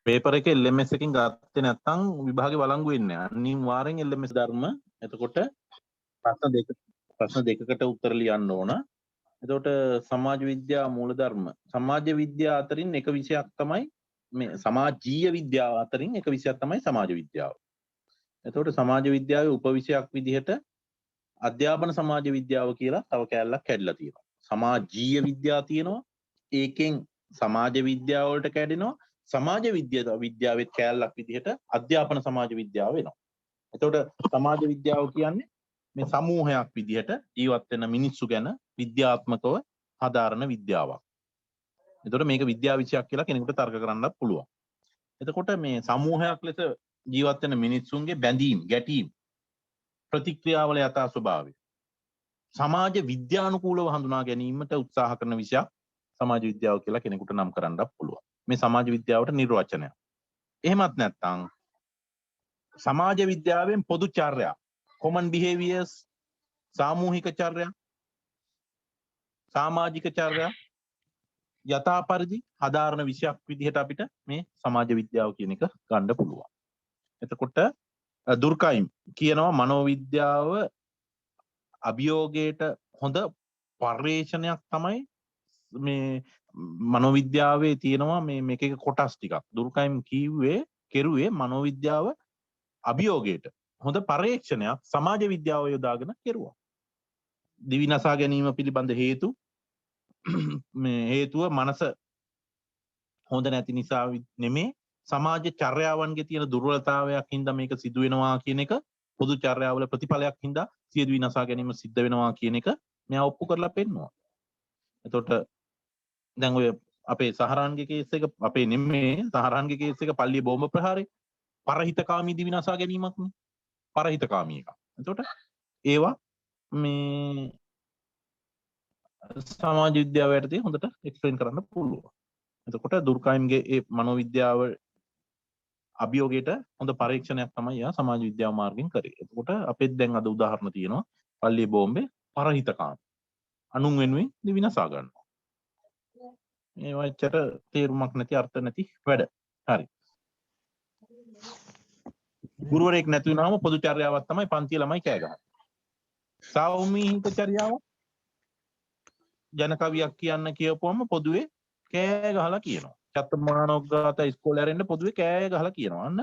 Paper එකේ LMS එකකින් ගත්තේ නැත්නම් විභාගේ වළංගු වෙන්නේ නැහැ. අනිවාර්යෙන් LMS ධර්ම. එතකොට ප්‍රශ්න දෙකකට උත්තර ලියන්න ඕන. එතකොට සමාජ විද්‍යා මූලධර්ම. සමාජ විද්‍යාව අතරින් එක විෂයක් තමයි මේ සමාජීය විද්‍යාව අතරින් එක විෂයක් තමයි සමාජ විද්‍යාව. එතකොට සමාජ විද්‍යාවේ උපවිෂයක් විදිහට අධ්‍යාපන සමාජ විද්‍යාව කියලා තව කැලලක් කැඩලා තියෙනවා. සමාජීය විද්‍යාව තියෙනවා. ඒකෙන් සමාජ විද්‍යාව වලට කැඩෙනවා. සමාජ විද්‍යාවෙත් කැලලක් විදිහට අධ්‍යාපන සමාජ විද්‍යාව වෙනවා. එතකොට සමාජ විද්‍යාව කියන්නේ මේ සමූහයක් විදිහට ජීවත් වෙන මිනිස්සු ගැන විද්‍යාත්මකව හදාරන විද්‍යාවක්. එතකොට මේක විද්‍යා විෂයක් කියලා කෙනෙකුට තර්ක කරන්නත් පුළුවන්. එතකොට මේ සමූහයක් ලෙස ජීවත් වෙන මිනිස්සුන්ගේ බැඳීම්, ගැටීම්, ප්‍රතික්‍රියාවල යථා ස්වභාවය සමාජ විද්‍යානුකූලව හඳුනා ගැනීමට උත්සාහ කරන විෂයක් සමාජ විද්‍යාව කියලා කෙනෙකුට නම් කරන්නත් පුළුවන්. මේ සමාජ විද්‍යාවට නිර්වචනයක්. එහෙමත් නැත්නම් සමාජ විද්‍යාවෙන් පොදු චර්යා, common behaviors, සාමූහික චර්යා, සමාජික චර්යා යථා පරිදි හදාරන විෂයක් විදිහට අපිට මේ සමාජ විද්‍යාව කියන එක ගන්න පුළුවන්. එතකොට දුර්කයිම් කියනවා මනෝවිද්‍යාව අභියෝගයට හොඳ පර්යේෂණයක් තමයි මේ මනෝවිද්‍යාවේ තියෙනවා මේක කොටස් ටිකක්. දුර්කයිම් කෙරුවේ මනෝවිද්‍යාව අභියෝගයට හොඳ පර්යේෂණයක් සමාජ විද්‍යාව යොදාගෙන කෙරුවා. දිවි නසා ගැනීම පිළිබඳ හේතුව මනස හොඳ නැති නිසා නෙමේ, සමාජ චර්යාවන්ගේ තියෙන දුර්වලතාවයක් හින්දා මේක සිදු වෙනවා කියන එක, පොදු චර්යාවල ප්‍රතිඵලයක් හින්දා සිය දිවි නසා ගැනීම සිද්ධ වෙනවා කියන එක මෙයා ඔප්පු කරලා පෙන්නනවා. එතකොට දැන් ඔය අපේ සහරාන්ගේ කේස් එක, අපේ නෙමේ සහරාන්ගේ කේස් එක පල්ලිය බෝම්බ ප්‍රහාරය පරහිතකාමී දිවි නසා ගැනීමක් නේ. පරහිතකාමී එක. එතකොට ඒවා මේ සමාජ විද්‍යාව යටතේ හොඳට එක්ස්ප්ලেইন කරන්න පුළුවන්. එතකොට දුර්කයිම්ගේ ඒ මනෝවිද්‍යාව අභියෝගයට හොඳ පරීක්ෂණයක් තමයි යා සමාජ විද්‍යාව මාර්ගෙන් කරේ. එතකොට අපිත් දැන් අද උදාහරණ තියෙනවා පල්ලිය බෝම්බේ පරහිතකාමී. අනුන් වෙනුවෙන් දිවි නසා ගන්නවා. ඒවා ඇත්තට තේරුමක් නැති, අර්ථ නැති වැඩ. හරි. ගුරුවරයෙක් නැති වුණාම පොදු චර්යාවක් තමයි පන්ති ළමයි කෑ ගහන්නේ. සාමූහික චර්යාව ජන කවියක් කියන්න කියපුවම පොදුවේ කෑ ගහලා කියනවා. චත්තමානෝග්ගාත ඉස්කෝලේ ආරෙන්න පොදුවේ කෑ ගහලා කියනවා. අන්න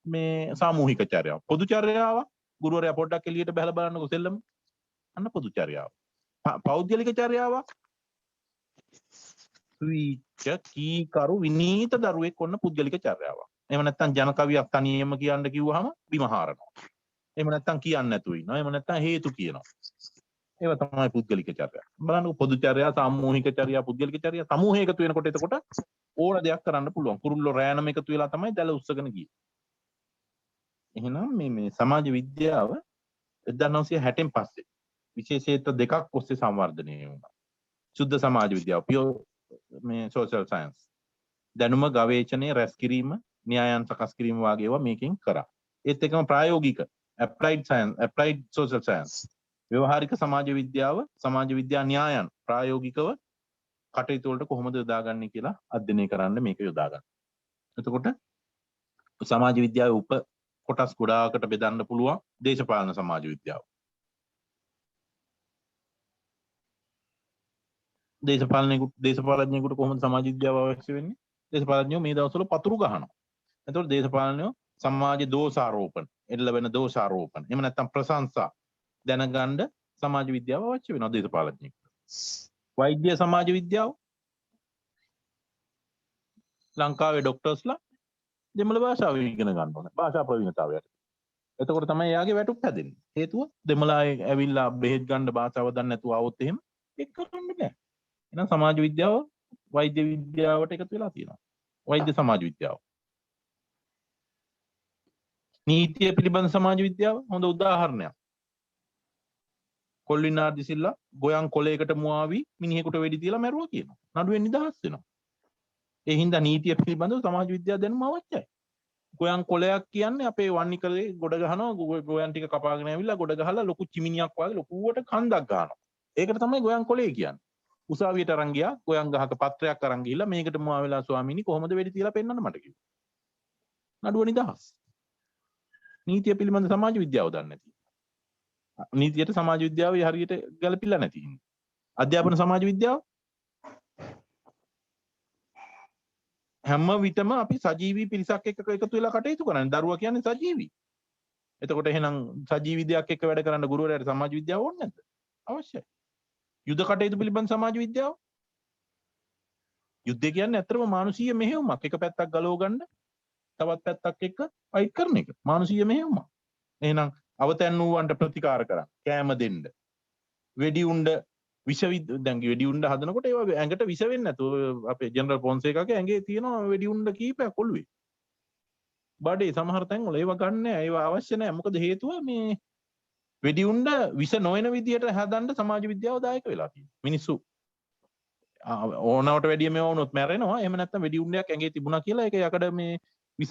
මේ සාමූහික චර්යාව. පොදු චර්යාව ගුරුවරයා පොඩ්ඩක් එළියට බහලා බලන්නකො සෙල්ලම. අන්න පොදු චර්යාව. පෞද්ගලික චර්යාව කීකරු විනීත දරුවෙක් ඔන්න පුද්ගලික චර්යාවක්. එහෙම නැත්නම් ජන කවියක් තනියම කියන්න කිව්වහම බිම හාරනවා. එහෙම නැත්නම් කියන්නේ නැතුව ඉන්නවා. එහෙම නැත්නම් හේතු කියනවා. ඒවා තමයි පුද්ගලික චර්යා. බලන්නකො පොදු චර්යා, සාමූහික චර්යා, පුද්ගලික චර්යා සමූහය එකතු වෙනකොට එතකොට ඕන දෙයක් කරන්න පුළුවන්. කුරුල්ලෝ රෑනම එකතු වෙලා තමයි දැල උස්සගෙන ගියේ. එහෙනම් මේ සමාජ විද්‍යාව 1960න් පස්සේ විශේෂේත්‍ර දෙකක් ඔස්සේ සංවර්ධනය වුණා. සුද්ධ සමාජ විද්‍යාව, පියෝ මේ සෝෂල් සයන්ස්. දැනුම ගවේෂණය, රැස් කිරීම, න්‍යායන් සකස් කිරීම වගේ ඒවා මේකෙන් කරා. ඒත් එකම ප්‍රායෝගික applied science, applied social science, ව්‍යවහාරික සමාජ විද්‍යාව, සමාජ විද්‍යා න්‍යායන් ප්‍රායෝගිකව කටයුතු වලට කොහොමද යොදාගන්නේ කියලා අධ්‍යයනය කරන්න මේක යොදාගන්න. එතකොට සමාජ විද්‍යාවේ උප කොටස් ගොඩාකට බෙදන්න පුළුවන්. දේශපාලන සමාජ විද්‍යාව. දේශපාලඥයෙකුට කොහොමද සමාජ විද්‍යාව අවශ්‍ය වෙන්නේ? දේශපාලඥයෝ මේ දවස්වල පතුරු ගහනවා. එතකොට දේශපාලඥයෝ සමාජ දෝෂාරෝපණ, එල්ල වෙන දෝෂාරෝපණ, එහෙම නැත්නම් ප්‍රශංසා දැනගන්න සමාජ විද්‍යාව අවශ්‍ය වෙනවා දේශපාලඥයෙකුට. වෛද්‍ය සමාජ විද්‍යාව ලංකාවේ ડોක්ටර්ස්ලා දෙමළ භාෂාව ඉගෙන ගන්න ඕනේ. භාෂා ප්‍රවීණතාවයට. එතකොට තමයි එයාගේ වැටුප් හැදෙන්නේ. හේතුව දෙමළ අය ඇවිල්ලා බෙහෙත් ගන්න භාෂාව දන්නේ නැතුව આવොත් එහෙම ඒක කරන්න බෑ. එහෙනම් සමාජ විද්‍යාව වෛද්‍ය විද්‍යාවට එකතු වෙලා තියෙනවා. වෛද්‍ය සමාජ විද්‍යාව. නීතිය පිළිබඳ සමාජ විද්‍යාව හොඳ උදාහරණයක්. කොල්ලිනාර්දි සිල්ලා ගොයන් කොලයකට මුවාවි මිනිහෙකුට වෙඩි තියලා මැරුවා කියනවා. නඩුවෙන් නිදහස් වෙනවා. ඒ හින්දා නීතිය පිළිබඳව සමාජ විද්‍යාව දැනුම අවශ්‍යයි. ගොයන් කොලයක් කියන්නේ අපේ වන්නිකලේ ගොඩ ගහනවා, ගොයන් ටික කපාගෙන ඇවිල්ලා ගොඩ ගහලා ලොකු චිමිනියක් වගේ ලොකුවට කන්දක් ගහනවා. ඒකට තමයි ගොයන් කොලේ කියන්නේ. උසාවියට අරන් ගියා ගොයන් ගහක පත්‍රයක් අරන් ගිහිල්ලා මේකට මුවා වෙලා ස්වාමීනි කොහොමද වෙඩි තියලා පෙන්නන්න මට කිව්වා. නඩුව නිදහස්. නීතිය පිළිබඳ සමාජ විද්‍යාව දන්නේ නැති. නීතියට සමාජ විද්‍යාව හරියට ගැලපිලා නැති. අධ්‍යාපන සමාජ විද්‍යාව හැම විටම අපි සජීවී පිරිසක් එක්ක එකතු වෙලා කටයුතු කරන්නේ. දරුවා කියන්නේ සජීවී. එතකොට එහෙනම් සජීවී දෙයක් එක්ක වැඩ කරන්න ගුරුවරයාට සමාජ විද්‍යාව ඕනේ නැද්ද? අවශ්‍යයි. යුද කටයුතු පිළිබඳ සමාජ විද්‍යාව. යුද්ධය කියන්නේ ඇත්තටම මානුෂීය මෙහෙයුමක්. එක පැත්තක් ගලව ගන්න තවත් පැත්තක් එක්ක ෆයිට් කරන එක. මානුෂීය මෙහෙයුමක්. එහෙනම් අවතැන් වූවන්ට ප්‍රතිකාර කරන්න, කෑම දෙන්න. වෙඩි උණ්ඩ දැන් වෙඩි උණ්ඩ හදනකොට ඒවා ඇඟට විස වෙන්නේ නැතුව අපේ ජෙනරල් පොන්සේකාගේ ඇඟේ තියෙනවා වෙඩි උණ්ඩ කීපයක් ඔළුවේ. බඩේ සමහර තැන්වල ඒවා ගන්න නැහැ. ඒවා අවශ්‍ය නැහැ. මොකද හේතුව මේ වෙඩි උණ්ඩ විස නොවන විදියට හදන්න සමාජ විද්‍යාව දායක වෙලා තියෙනවා. මිනිස්සු ඕනවට වැඩිය මේවා වුණොත් මැරෙනවා. එහෙම නැත්නම් වෙඩි උණ්ඩයක් ඇඟේ තිබුණා කියලා ඒක යකඩ මේ විස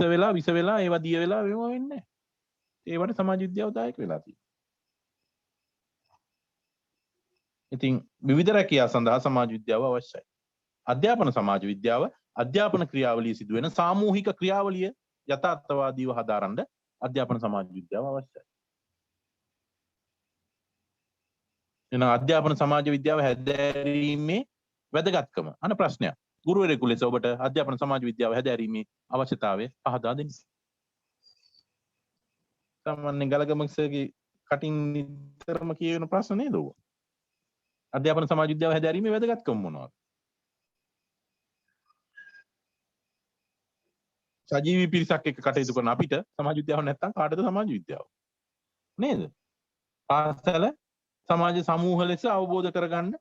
වෙලා ඒවා දිය වෙලා මේවා වෙන්නේ නැහැ. ඒවට සමාජ විද්‍යාව දායක වෙලා තියෙනවා. ඉතින් විවිධ රැකියා සඳහා සමාජ විද්‍යාව අවශ්‍යයි. අධ්‍යාපන සමාජ විද්‍යාව අධ්‍යාපන ක්‍රියාවලිය සිදුවෙන සාමූහික ක්‍රියාවලිය යථාර්ථවාදීව හදාරන්න අධ්‍යාපන සමාජ විද්‍යාව අවශ්‍යයි. එහෙනම් අධ්‍යාපන සමාජ විද්‍යාව හැදෑරීමේ වැදගත්කම අන ප්‍රශ්නයක්. ගුරුවරයෙකු ලෙස ඔබට අධ්‍යාපන සමාජ විද්‍යාව හැදෑරීමේ අවශ්‍යතාවය පහදා දෙන්න. සාමාන්‍යයෙන් ගලගමක්සගේ කටින් නිතරම කියන ප්‍රශ්න නේද ඔය? අධ්‍යාපන සමාජ විද්‍යාව හැදෑරීමේ වැදගත්කම මොනවද? සජීවී පිරිසක් එක්ක කටයුතු කරන අපිට සමාජ විද්‍යාව නැත්තම් කාටද සමාජ විද්‍යාව? නේද? පාසල සමාජ සමූහ ලෙස අවබෝධ කරගන්න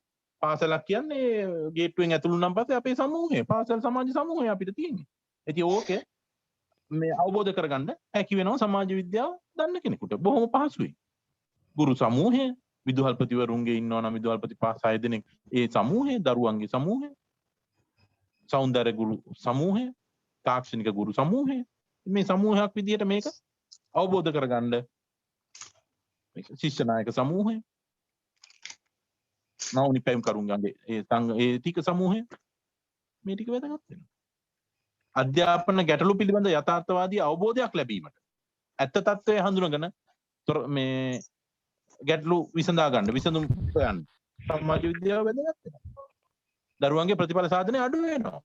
පාසලක් කියන්නේ ගේට්ටුවෙන් ඇතුළු නම් පස්සේ අපේ සමූහය පාසල් සමාජ සමූහය අපිට තියෙන්නේ. ඉතින් ඕකේ මේ අවබෝධ කරගන්න හැකි වෙනවා සමාජ විද්‍යාව දන්න කෙනෙකුට. බොහොම පහසුයි. ගුරු සමූහය විදුහල්පතිවරුන්ගේ ඉන්නවා නම් විදුහල්පති 5-6 දෙනෙක් ඒ සමූහය දරුවන්ගේ සමූහය සෞන්දර්ය ගුරු සමූහය තාක්ෂණික ගුරු සමූහය මේ සමූහයක් විදිහට මේක අවබෝධ කරගන්න මේක ශිෂ්‍ය නායක සමූහය නවනි පැම් කරුන්ගේ ඒ ටික සමූහය මේ ටික වැදගත් වෙනවා. අධ්‍යාපන ගැටලු පිළිබඳ යථාර්ථවාදී අවබෝධයක් ලැබීමට ඇත්ත తත්වය හඳුනගෙන මේ ගැටලු විසඳා ගන්න විසඳුම් හොයන්න සමාජ විද්‍යාව වැදගත් වෙනවා. දරුවන්ගේ ප්‍රතිඵල සාධනය අඩු වෙනවා.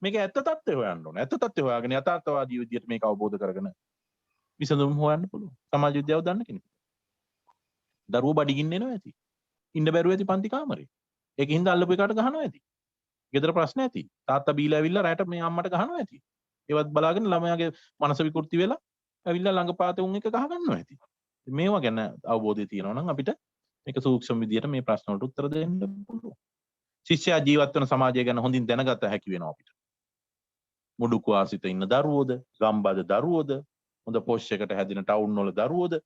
මේක ඇත්ත తත්වය හොයන්න ඕන. ඇත්ත తත්වය හොයාගෙන යථාර්ථවාදී විදියට මේක අවබෝධ කරගෙන විසඳුම් හොයන්න පුළුවන්. සමාජ විද්‍යාව දන්න කෙනෙක්. දරුවෝ බඩගින්න එනවා ඇති. ඉන්න බැරුව ඇති පන්ති කාමරේ. ඒකින්ද අල්ලපු එකට ගහනවා ඇති. ගෙදර ප්‍රශ්න ඇති. තාත්තා බීලා ඇවිල්ලා රැට මේ අම්මට ගහනවා ඇති. ඒවත් බලාගෙන ළමයාගේ මනස විකෘති වෙලා ඇවිල්ලා ළඟපාතේ උන් එක ගහ ගන්නවා ඇති. මේවා ගැන අවබෝධය තියෙනවා නම් අපිට මේක සූක්ෂම විදියට මේ ප්‍රශ්න වලට උත්තර දෙන්න පුළුවන්. ශිෂ්‍යයා ජීවත් වෙන සමාජය ගැන හොඳින් දැනගත හැකි වෙනවා අපිට. මුඩුකු ආසිත ඉන්න දරුවෝද, ගම්බද දරුවෝද, හොඳ පොෂ් එකට හැදෙන ටවුන් වල දරුවෝද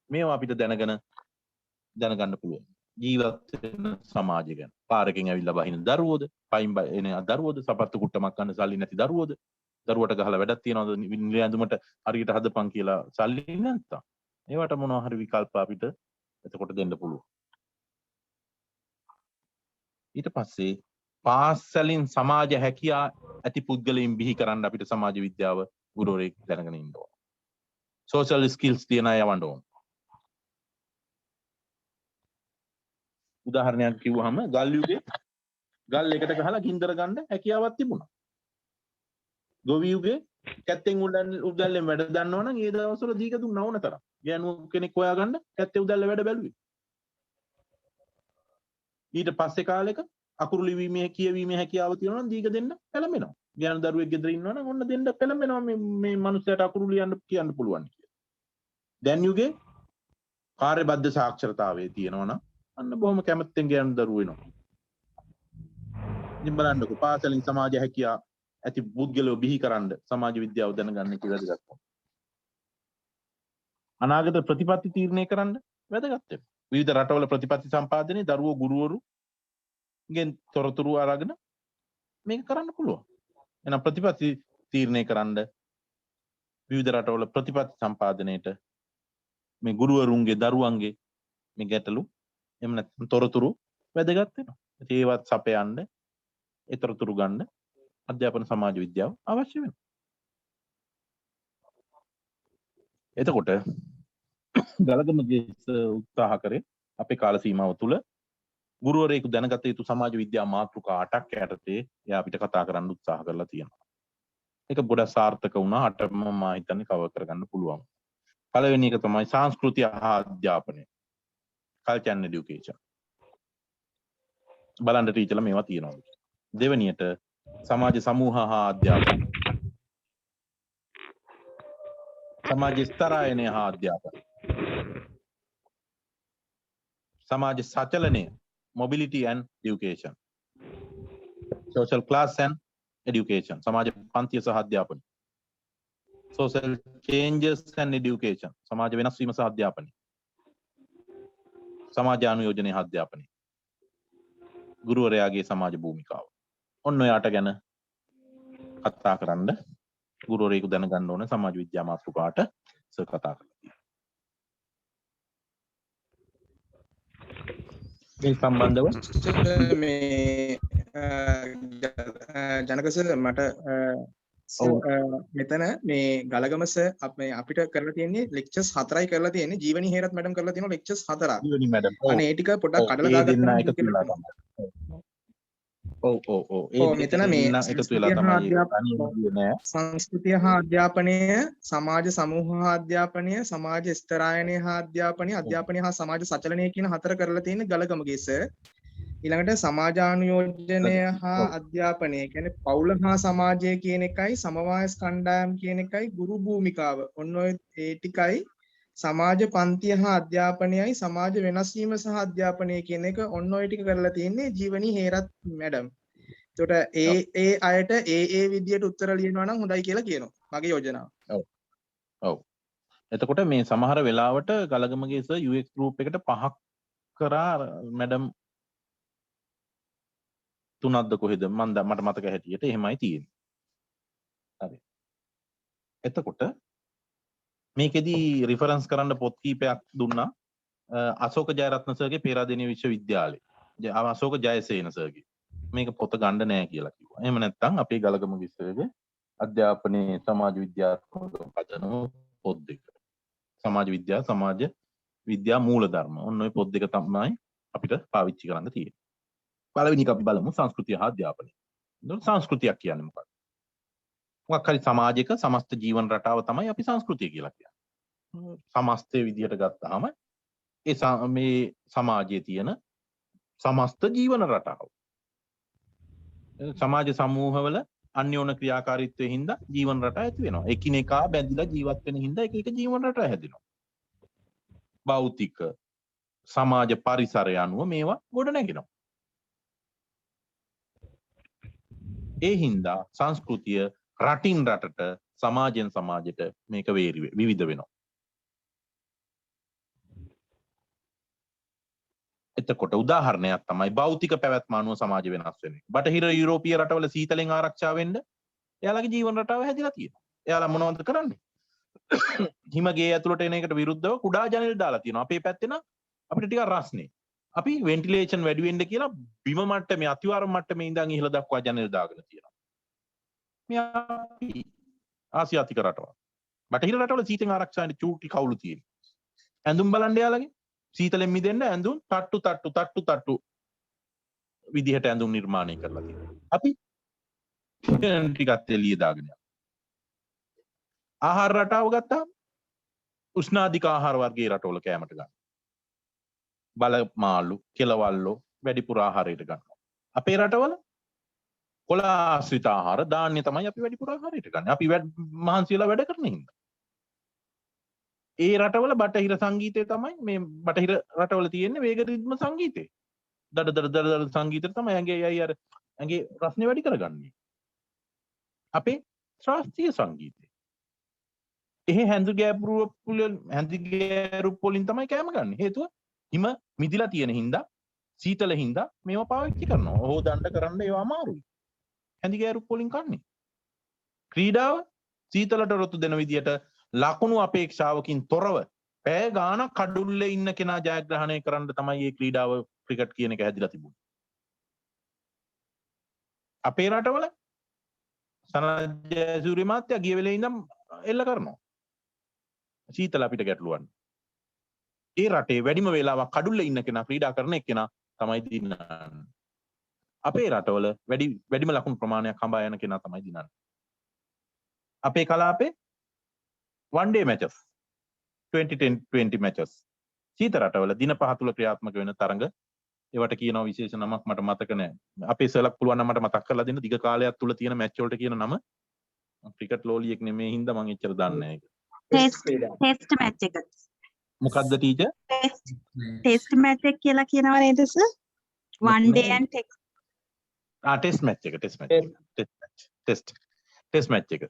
මේවා අපිට දැනගන්න පුළුවන්. ජීවත් වෙන සමාජය ගැන. පාරකින් ඇවිල්ලා බහින දරුවෝද, පයින් එන දරුවෝද, සපත්තු කුට්ටමක් ගන්න සල්ලි නැති දරුවෝද, දරුවට ගහලා වැඩක් තියනවද නිලැඳුමට හරියට හදපන් කියලා සල්ලි නැත්තම්. ඒවට මොනවා හරි විකල්ප අපිට එතකොට දෙන්න පුළුවන්. ඊට පස්සේ පාසලින් සමාජ හැකියා ඇති පුද්ගලයන් බිහි කරන්න අපිට සමාජ විද්‍යාව ගුරුවරයෙක් දැනගෙන ඉන්න ඕන. සෝෂල් ස්කිල්ස් තියන අය යවන්න ඕන. උදාහරණයක් කිව්වහම ගල් යුගයේ ගල් එකට ගහලා ගින්දර ගන්න හැකියාවක් තිබුණා. ගොවි යුගයේ කැත්තෙන් උදැල්ලෙන් වැඩ දන්නවනම් ඒ දවස්වල දීක දුන්න ඕන තරම්. ගෑනු කෙනෙක් හොයාගන්න කැත්තේ උදැල්ල වැඩ බැලුවේ. ඊට පස්සේ කාලෙක අකුරු ලිවීමේ කියවීමේ හැකියාව තියෙනවා නම් දීක දෙන්න පෙළඹෙනවා. ගෑනු දරුවෙක් ගෙදර ඉන්නවා නම් ඔන්න දෙන්න පෙළඹෙනවා මේ මනුස්සයාට අකුරු ලියන්න කියන්න පුළුවන් කියලා. දැන් යුගයේ කාර්යබද්ධ සාක්ෂරතාවයේ තියෙනවා නම් අන්න බොහොම කැමැත්තෙන් ගෑනු දරුවෝ වෙනවා. ඉතින් බලන්නකෝ පාසලින් සමාජ හැකියා ඇති පුද්ගලයෝ බිහි කරන්න සමාජ විද්‍යාව දැනගන්න එක වැදගත්. අනාගත ප්‍රතිපත්ති තීරණය කරන්න වැදගත් වෙනවා. විවිධ රටවල ප්‍රතිපත්ති සම්පාදනයේ දරුවෝ ගුරුවරු ගෙන් තොරතුරු අරගෙන මේක කරන්න පුළුවන්. එහෙනම් ප්‍රතිපත්ති තීරණය කරන්න විවිධ රටවල ප්‍රතිපත්ති සම්පාදනයේට මේ ගුරුවරුන්ගේ දරුවන්ගේ මේ ගැටලු එහෙම නැත්නම් තොරතුරු වැදගත් වෙනවා. ඒවත් සපයන්න ඒ තොරතුරු ගන්න අධ්‍යාපන සමාජ විද්‍යාව අවශ්‍ය වෙනවා. එතකොට ගලගමගේ උත්සාහ කරේ අපේ කාල සීමාව තුළ ගුරුවරයෙකු දැනගත යුතු සමාජ විද්‍යා මාතෘකා 8ක් යටතේ එයා අපිට කතා කරන්න උත්සාහ කරලා තියෙනවා. ඒක ගොඩක් සාර්ථක වුණා. 8ම මම හිතන්නේ කවර් කරගන්න පුළුවන්. පළවෙනි එක තමයි සංස්කෘතිය හා අධ්‍යාපනය. culture and education. බලන්න ටීචර්ලා මේවා තියෙනවා. දෙවෙනියට සමාජ සමූහ හා අධ්‍යාපනය. සමාජ ස්තරායනය හා අධ්‍යාපනය. සමාජ සචලනය mobility and education. social class and education. සමාජ පන්තිය සහ අධ්‍යාපනය. social changes and education. සමාජ වෙනස් වීම සහ අධ්‍යාපනය. සමාජානුයෝජනය හා අධ්‍යාපනය. ගුරුවරයාගේ සමාජ භූමිකාව. ඔන්න ඔයාට ගැන කතා කරන්න ගුරුවරයෙකු දැනගන්න ඕන සමාජ විද්‍යා මාතෘකාට කතා කරලා මේ සම්බන්ධව මේ ජනකස මට මෙතන මේ ගලගමස අපිට කරලා තියෙන්නේ ලෙක්චර්ස් 4යි කරලා තියෙන්නේ. ජීවනි හේරත් මැඩම් කරලා තියෙනවා ලෙක්චර්ස් 4ක්. ජීවනි මැඩම්. අනේ ඒ ටික පොඩ්ඩක් කඩලා දාගන්න එකතු වෙලා තමයි. මෙතන මේ එකතු වෙලා තමයි නෑ. සංස්කෘතිය හා අධ්‍යාපනය, සමාජ සමූහ හා අධ්‍යාපනය, සමාජ ස්තරායනය හා අධ්‍යාපනය, අධ්‍යාපනය හා සමාජ සචලනය කියන 4 කරලා තියෙන ගලගමගේ සර්. ඊළඟට සමාජානුයෝජනය හා අධ්‍යාපනය කියන්නේ පවුල හා සමාජය කියන එකයි, සමවායස් කණ්ඩායම් කියන එකයි, ගුරු භූමිකාව. ඔන්න ඔය ඒ ටිකයි සමාජ පන්තිය හා අධ්‍යාපනයයි, සමාජ වෙනස් වීම සහ අධ්‍යාපනය කියන එක ඔන්න ඔය ටික කරලා තියෙන්නේ ජීවනි හේරත් මැඩම්. එතකොට ඒ අයට ඒ විදියට උත්තර ලියනවා නම් හොඳයි කියලා කියනවා. මගේ යෝජනාව. ඔව්. එතකොට මේ සමහර වෙලාවට ගලගමගේ සර් UX group එකට 5ක් කරා මැඩම් 3ක්ද කොහෙද මට මතක හැටියට එහෙමයි තියෙන්නේ. හරි. එතකොට මේකෙදි රිෆරන්ස් කරන්න පොත් කීපයක් දුන්නා. අශෝක ජයරත්න සර්ගේ පේරාදෙණිය විශ්වවිද්‍යාලය. අශෝක ජයසේන සර්ගේ. මේක පොත ගන්න නෑ කියලා කිව්වා. එහෙම නැත්නම් අපේ ගලගමගේ සර්ගේ අධ්‍යාපනයේ සමාජ විද්‍යාත්මක පදනම පොත් දෙක. සමාජ විද්‍යා මූලධර්ම. ඔන්න ඔය පොත් දෙක තමයි අපිට පාවිච්චි කරන්න තියෙන්නේ. පළවෙනි එක අපි බලමු සංස්කෘතිය හා අධ්‍යාපනය. එතකොට සංස්කෘතියක් කියන්නේ මොකක්ද? මොකක් හරි සමාජයක සමස්ත ජීවන රටාව තමයි අපි සංස්කෘතිය කියලා කියන්නේ. සමස්තයේ විදිහට ගත්තාම මේ සමාජයේ තියෙන සමස්ත ජීවන රටාව. සමාජ සමූහවල අන්‍යෝන්‍ය ක්‍රියාකාරීත්වයෙන් හින්දා ජීවන රටා ඇති වෙනවා. එකිනෙකා බැඳිලා ජීවත් වෙන හින්දා එක එක ජීවන රටා හැදෙනවා. භෞතික සමාජ පරිසරය අනුව මේවා ගොඩ නැගෙනවා. ඒ හින්දා සංස්කෘතිය රටින් රටට සමාජයෙන් සමාජයට මේක විවිධ වෙනවා. එතකොට උදාහරණයක් තමයි භෞතික පැවැත්ම අනුව සමාජ වෙනස් වෙන එක. බටහිර යුරෝපීය රටවල සීතලෙන් ආරක්ෂා වෙන්න එයාලගේ ජීවන රටාව හැදිලා තියෙනවා. එයාලා මොනවද කරන්නේ? හිමගේ ඇතුළට එන එකට විරුද්ධව කුඩා ජනෙල් දාලා තියෙනවා. අපේ පැත්තේ නම් අපිට ටිකක් රස්නේ. අපි වෙන්ටිලේෂන් වැඩි වෙන්න කියලා බිම මට්ටමේ අතිවාරම් මට්ටමේ ඉඳන් ඉහළ දක්වා ජනෙල් දාගෙන තියෙනවා. මේ අපි ආසියාතික රටවල්. බටහිර රටවල සීතෙන් ආරක්ෂා වෙන්න චූටි කවුළු තියෙනවා. ඇඳුම් බලන්න යාලගේ සීතලෙන් මිදෙන්න ඇඳුම් තට්ටු විදිහට ඇඳුම් නිර්මාණය කරලා තියෙනවා. අපි ටිකක් එළිය දාගෙන යනවා. ආහාර රටාව ගත්තාම උෂ්ණාධික ආහාර වර්ගයේ රටවල කෑමට ගන්න. බල මාළු, කෙලවල්ලෝ වැඩිපුර ආහාරයට ගන්නවා. අපේ රටවල කොළ ආශ්‍රිත ආහාර ධාන්‍ය තමයි අපි වැඩිපුර ආහාරයට ගන්න. අපි මහන්සි වෙලා වැඩ කරන හින්දා. ඒ රටවල බටහිර සංගීතය තමයි මේ බටහිර රටවල තියෙන්නේ වේග රිද්ම සංගීතය. දඩ සංගීතය තමයි ඇඟේ රස්නේ වැඩි කරගන්නේ. අපේ ශාස්ත්‍රීය සංගීතය. එහෙ හැඳු ගෑරුප් වලින් තමයි කෑම ගන්න. හේතුව හිම මිදිලා තියෙන හින්දා සීතල හින්දා මේවා පාවිච්චි කරනවා. ඕහො දණ්ඩ කරන්න ඒවා අමාරුයි. හැඳි ගෑරුප් වලින් කන්නේ. ක්‍රීඩාව සීතලට රොතු දෙන විදියට ලකුණු අපේක්ෂාවකින් තොරව පැය ගානක් කඩුල්ලේ ඉන්න කෙනා ජයග්‍රහණය කරන්න තමයි මේ ක්‍රීඩාව ක්‍රිකට් කියන එක හැදිලා තිබුණේ. අපේ රටවල සනජ සූරිය මාත්‍යා ගිය වෙලේ ඉඳන් එල්ල කරනවා. සීතල අපිට ගැටලුවන්. ඒ රටේ වැඩිම වෙලාවක් කඩුල්ල ඉන්න කෙනා ක්‍රීඩා කරන එක්කෙනා තමයි දිනන්නේ. අපේ රටවල වැඩිම ලකුණු ප්‍රමාණයක් හඹා යන කෙනා තමයි දිනන්නේ. අපේ කලාපේ one day matches 20 matches සීත රටවල දින 5 තුල ක්‍රියාත්මක වෙන තරඟ ඒවට කියනවා විශේෂ නමක් මට මතක නැහැ. අපේ සර්ලක් පුළුවන් නම් මට මතක් කරලා දෙන්න දිග කාලයක් තුල තියෙන මැච් වලට කියන නම. ක්‍රිකට් ලෝලියෙක් නෙමෙයි හින්දා මම එච්චර දන්නේ නැහැ ඒක. ටෙස්ට් මැච් එක. මොකද්ද ටීචර්? ටෙස්ට් මැච් එක කියලා කියනවා නේද sir? one day and text. Test match එක ටෙස්ට් මැච් එක.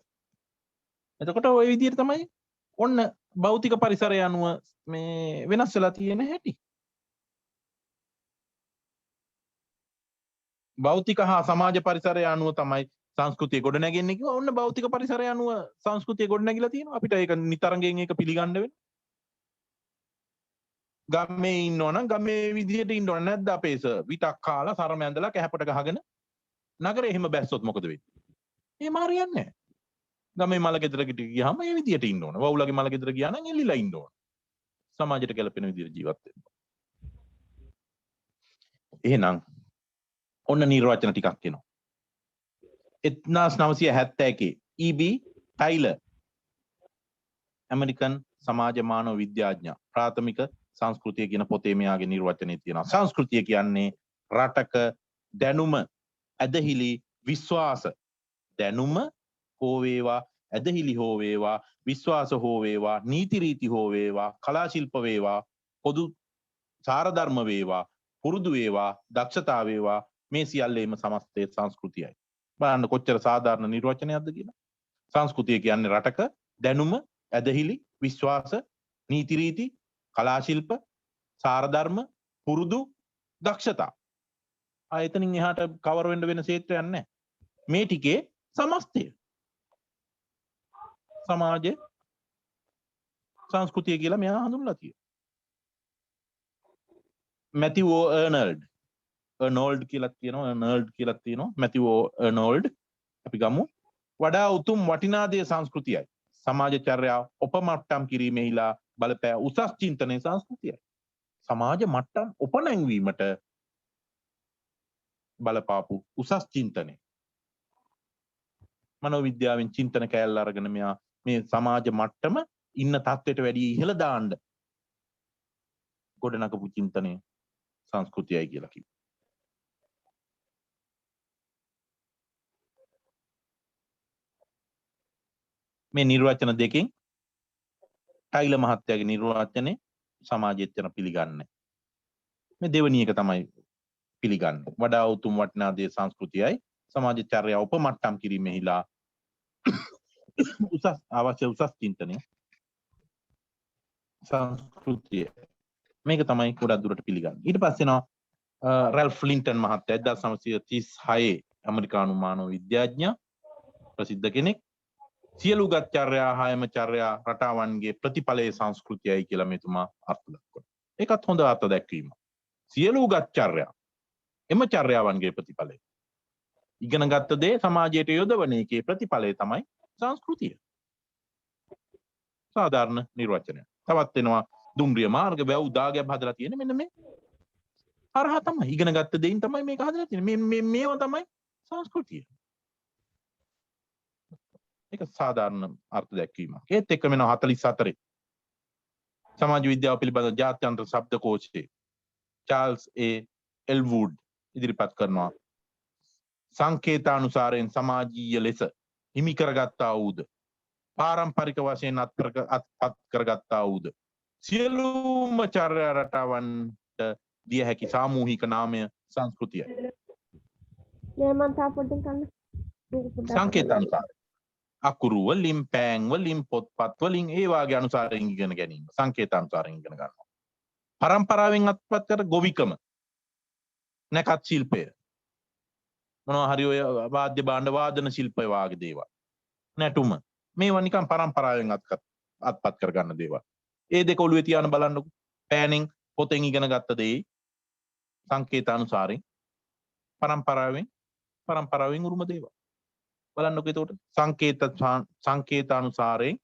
එතකොට ওই විදිහට තමයි ඔන්න භෞතික පරිසරය අනුව මේ වෙනස් වෙලා තියෙන හැටි. භෞතික හා සමාජ පරිසරය අනුව තමයි සංස්කෘතිය ගොඩ නැගෙන්නේ කිව්වා. ඔන්න භෞතික පරිසරය අනුව සංස්කෘතිය ගොඩ නැගිලා තියෙනවා. අපිට ඒක නිතරංගෙන් ඒක පිළිගන්න වෙනවා. ගමේ ඉන්නවනම් ගමේ විදියට ඉන්න ඕන නැද්ද අපේ සර්? විතක් කාලා සරම ඇඳලා කැහපට ගහගෙන නගරේ එහෙම බැස්සොත් මොකද වෙන්නේ? එහෙම හරියන්නේ නැහැ. ගමේ මල ගෙදරකට ගියාම ඒ විදියට ඉන්න ඕන. වවුලගේ මල ගෙදර ගියා නම් එල්ලිලා ඉන්න ඕන. සමාජයට ගැලපෙන විදියට ජීවත් වෙන්න. එහෙනම් ඔන්න නිර්වචන ටිකක් එනවා. 1971 E.B. ටයිලර් ඇමරිකන් සමාජ මානව විද්‍යාඥයා ප්‍රාථමික සංස්කෘතිය කියන පොතේ මෙයාගේ නිර්වචනය තියෙනවා. සංස්කෘතිය කියන්නේ රටක දැනුම, ඇදහිලි, විශ්වාස, දැනුම හෝ වේවා, ඇදහිලි හෝ වේවා, විශ්වාස හෝ වේවා, නීති රීති හෝ වේවා, කලා ශිල්ප වේවා, පොදු සාරධර්ම වේවා, පුරුදු වේවා, දක්ෂතා වේවා, මේ සියල්ලේම සමස්තය සංස්කෘතියයි. බලන්න කොච්චර සාධාරණ නිර්වචනයක්ද කියලා. සංස්කෘතිය කියන්නේ රටක දැනුම, ඇදහිලි, විශ්වාස, නීති රීති, කලා ශිල්ප, සාරධර්ම, පුරුදු, දක්ෂතා. එතනින් එහාට කවර වෙන්න වෙන ක්ෂේත්‍රයක් නැහැ. මේ ටිකේ සමස්තය. සමාජ සංස්කෘතිය කියලා මෙයා හඳුන්වලා තියෙනවා. මැතිව් අර්නෝල්ඩ් කියලා තියෙනවා. මැතිව් අර්නෝල්ඩ් අපි ගමු. වඩා උතුම් වටිනා දේ සංස්කෘතියයි. සමාජ චර්යාව උපමට්ටම් කිරීමේහිලා බලපෑ උසස් චින්තනයේ සංස්කෘතියයි. සමාජ මට්ටම් උපනැංවීමට බලපාපු උසස් චින්තනය. මනෝවිද්‍යාවෙන් චින්තන කෑල්ල අරගෙන මෙයා මේ සමාජ මට්ටම ඉන්න තත්ත්වයට වැඩිය ඉහළ දාන්න ගොඩනගපු චින්තනය සංස්කෘතියයි කියලා කිව්වා. මේ නිර්වචන දෙකෙන් ටයිලර් මහත්තයාගේ නිර්වචනේ සමාජයේත් යන පිළිගන්නේ. මේ දෙවෙනි එක තමයි පිළිගන්නේ. වඩා උතුම් වටිනා දේ සංස්කෘතියයි සමාජ චර්යාව උපමට්ටම් කිරීමේහිලා අවශ්‍ය උසස් චින්තනය සංස්කෘතිය. මේක තමයි ගොඩක් දුරට පිළිගන්නේ. ඊට පස්සේ එනවා රැල්ෆ් ලින්ටන් මහත්තයා 1936 ඇමරිකානු මානව විද්‍යාඥයා ප්‍රසිද්ධ කෙනෙක්. සියලු ගත් චර්යා හයම චර්යා රටාවන්ගේ ප්‍රතිඵලයේ සංස්කෘතියයි කියලා මෙතුමා අර්ථ දක්වනවා. ඒකත් හොඳ අර්ථ දැක්වීමක්. සියලු ගත් චර්යා එම චර්යාවන්ගේ ප්‍රතිඵලය. ඉගෙන ගත්ත දේ සමාජයට යොදවන එකේ ප්‍රතිඵලය තමයි සංස්කෘතිය. සාධාරණ නිර්වචනය. තවත් එනවා දුම්රිය මාර්ග වැව් දාගැබ් හදලා තියෙන මෙන්න මේ හරහා තමයි ඉගෙන ගත්ත දෙයින් තමයි මේක හදලා තියෙන්නේ. මේවා තමයි සංස්කෘතිය. ඒක සාධාරණ අර්ථ දැක්වීමක්. ඒත් එක්ක මෙන්න 44 සමාජ විද්‍යාව පිළිබඳ ජාත්‍යන්තර ශබ්දකෝෂයේ චාල්ස් එල්වුඩ් ඉදිරිපත් කරනවා සංකේතානුසාරයෙන් සමාජීය ලෙස හිමි කරගත්තා වූද පාරම්පරික වශයෙන් අත්පත් කරගත්තා වූද සියලුම චර්යා රටාවන්ට දිය හැකි සාමූහික නාමය සංස්කෘතියයි. සංකේතානුසාරය අකුරු වලින් පෑන් වලින් පොත්පත් වලින් ඒ වාගේ අනුසාරයෙන් ඉගෙන ගැනීම සංකේතානුසාරයෙන් ඉගෙන ගන්නවා. පරම්පරාවෙන් අත්පත් කර ගොවිකම නැකත් ශිල්පය මොනවා හරි ඔය වාද්‍ය භාණ්ඩ වාදන ශිල්පය වාගේ දේවල් නැටුම මේවා නිකන් පරම්පරාවෙන් අත්පත් කරගන්න දේවල්. ඒ දෙක ඔළුවේ තියාන බලන්නකො. පෑනෙන් පොතෙන් ඉගෙන ගත්ත දේ සංකේතානුසාරයෙන් පරම්පරාවෙන් උරුම දේවල්. බලන්නකො එතකොට සංකේතානුසාරයෙන්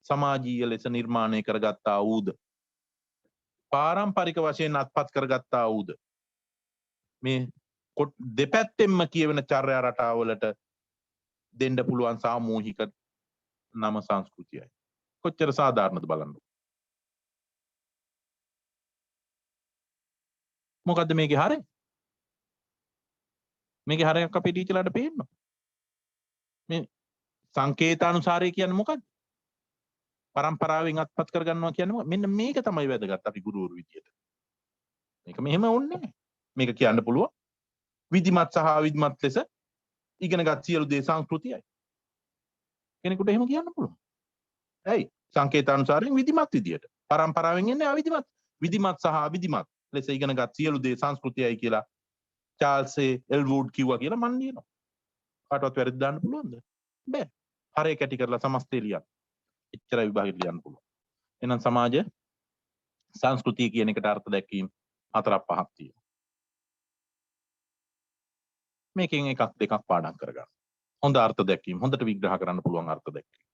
සමාජීය ලෙස නිර්මාණය කරගත්තා වූද පාරම්පරික වශයෙන් අත්පත් කරගත්තා වූද මේ දෙපැත්තෙන්ම කියවෙන චර්යා රටාවලට දෙන්න පුළුවන් සාමූහික නම සංස්කෘතියයි. කොච්චර සාධාරණද බලන්න. මොකද්ද මේකේ හරය? මේකේ හරයක් අපේ ටීචර්ලාට පේනවා. මේ සංකේතානුසාරය කියන්නේ මොකද්ද? පරම්පරාවෙන් අත්පත් කරගන්නවා කියන්නේ මෙන්න මේක තමයි වැදගත් අපි ගුරුවරු විදියට. මේක මෙහෙම ඕනේ නැහැ. මේක කියන්න පුළුවන්. විධිමත් සහ අවිධිමත් ලෙස ඉගෙනගත් සියලු දේ සංස්කෘතියයි. කෙනෙකුට එහෙම කියන්න පුළුවන්. ඇයි? සංකේතානුසාරයෙන් විධිමත් විදියට. පරම්පරාවෙන් එන්නේ අවිධිමත්. විධිමත් සහ අවිධිමත් ලෙස ඉගෙනගත් සියලු දේ සංස්කෘතියයි කියලා චාල්ස් එල්වුඩ් කිව්වා කියලා මන් කියනවා. කාටවත් වැරදි දාන්න පුළුවන්ද? බෑ. හරය කැටි කරලා සමස්තය ලියන්න. එච්චරයි විභාගෙට ලියන්න පුළුවන්. එහෙනම් සමාජ සංස්කෘතිය කියන එකට අර්ථ දැක්වීම 4-5ක් තියෙනවා. මේකෙන් එකක් දෙකක් පාඩම් කරගන්න. හොඳ අර්ථ දැක්වීම, හොඳට විග්‍රහ කරන්න පුළුවන් අර්ථ දැක්වීම.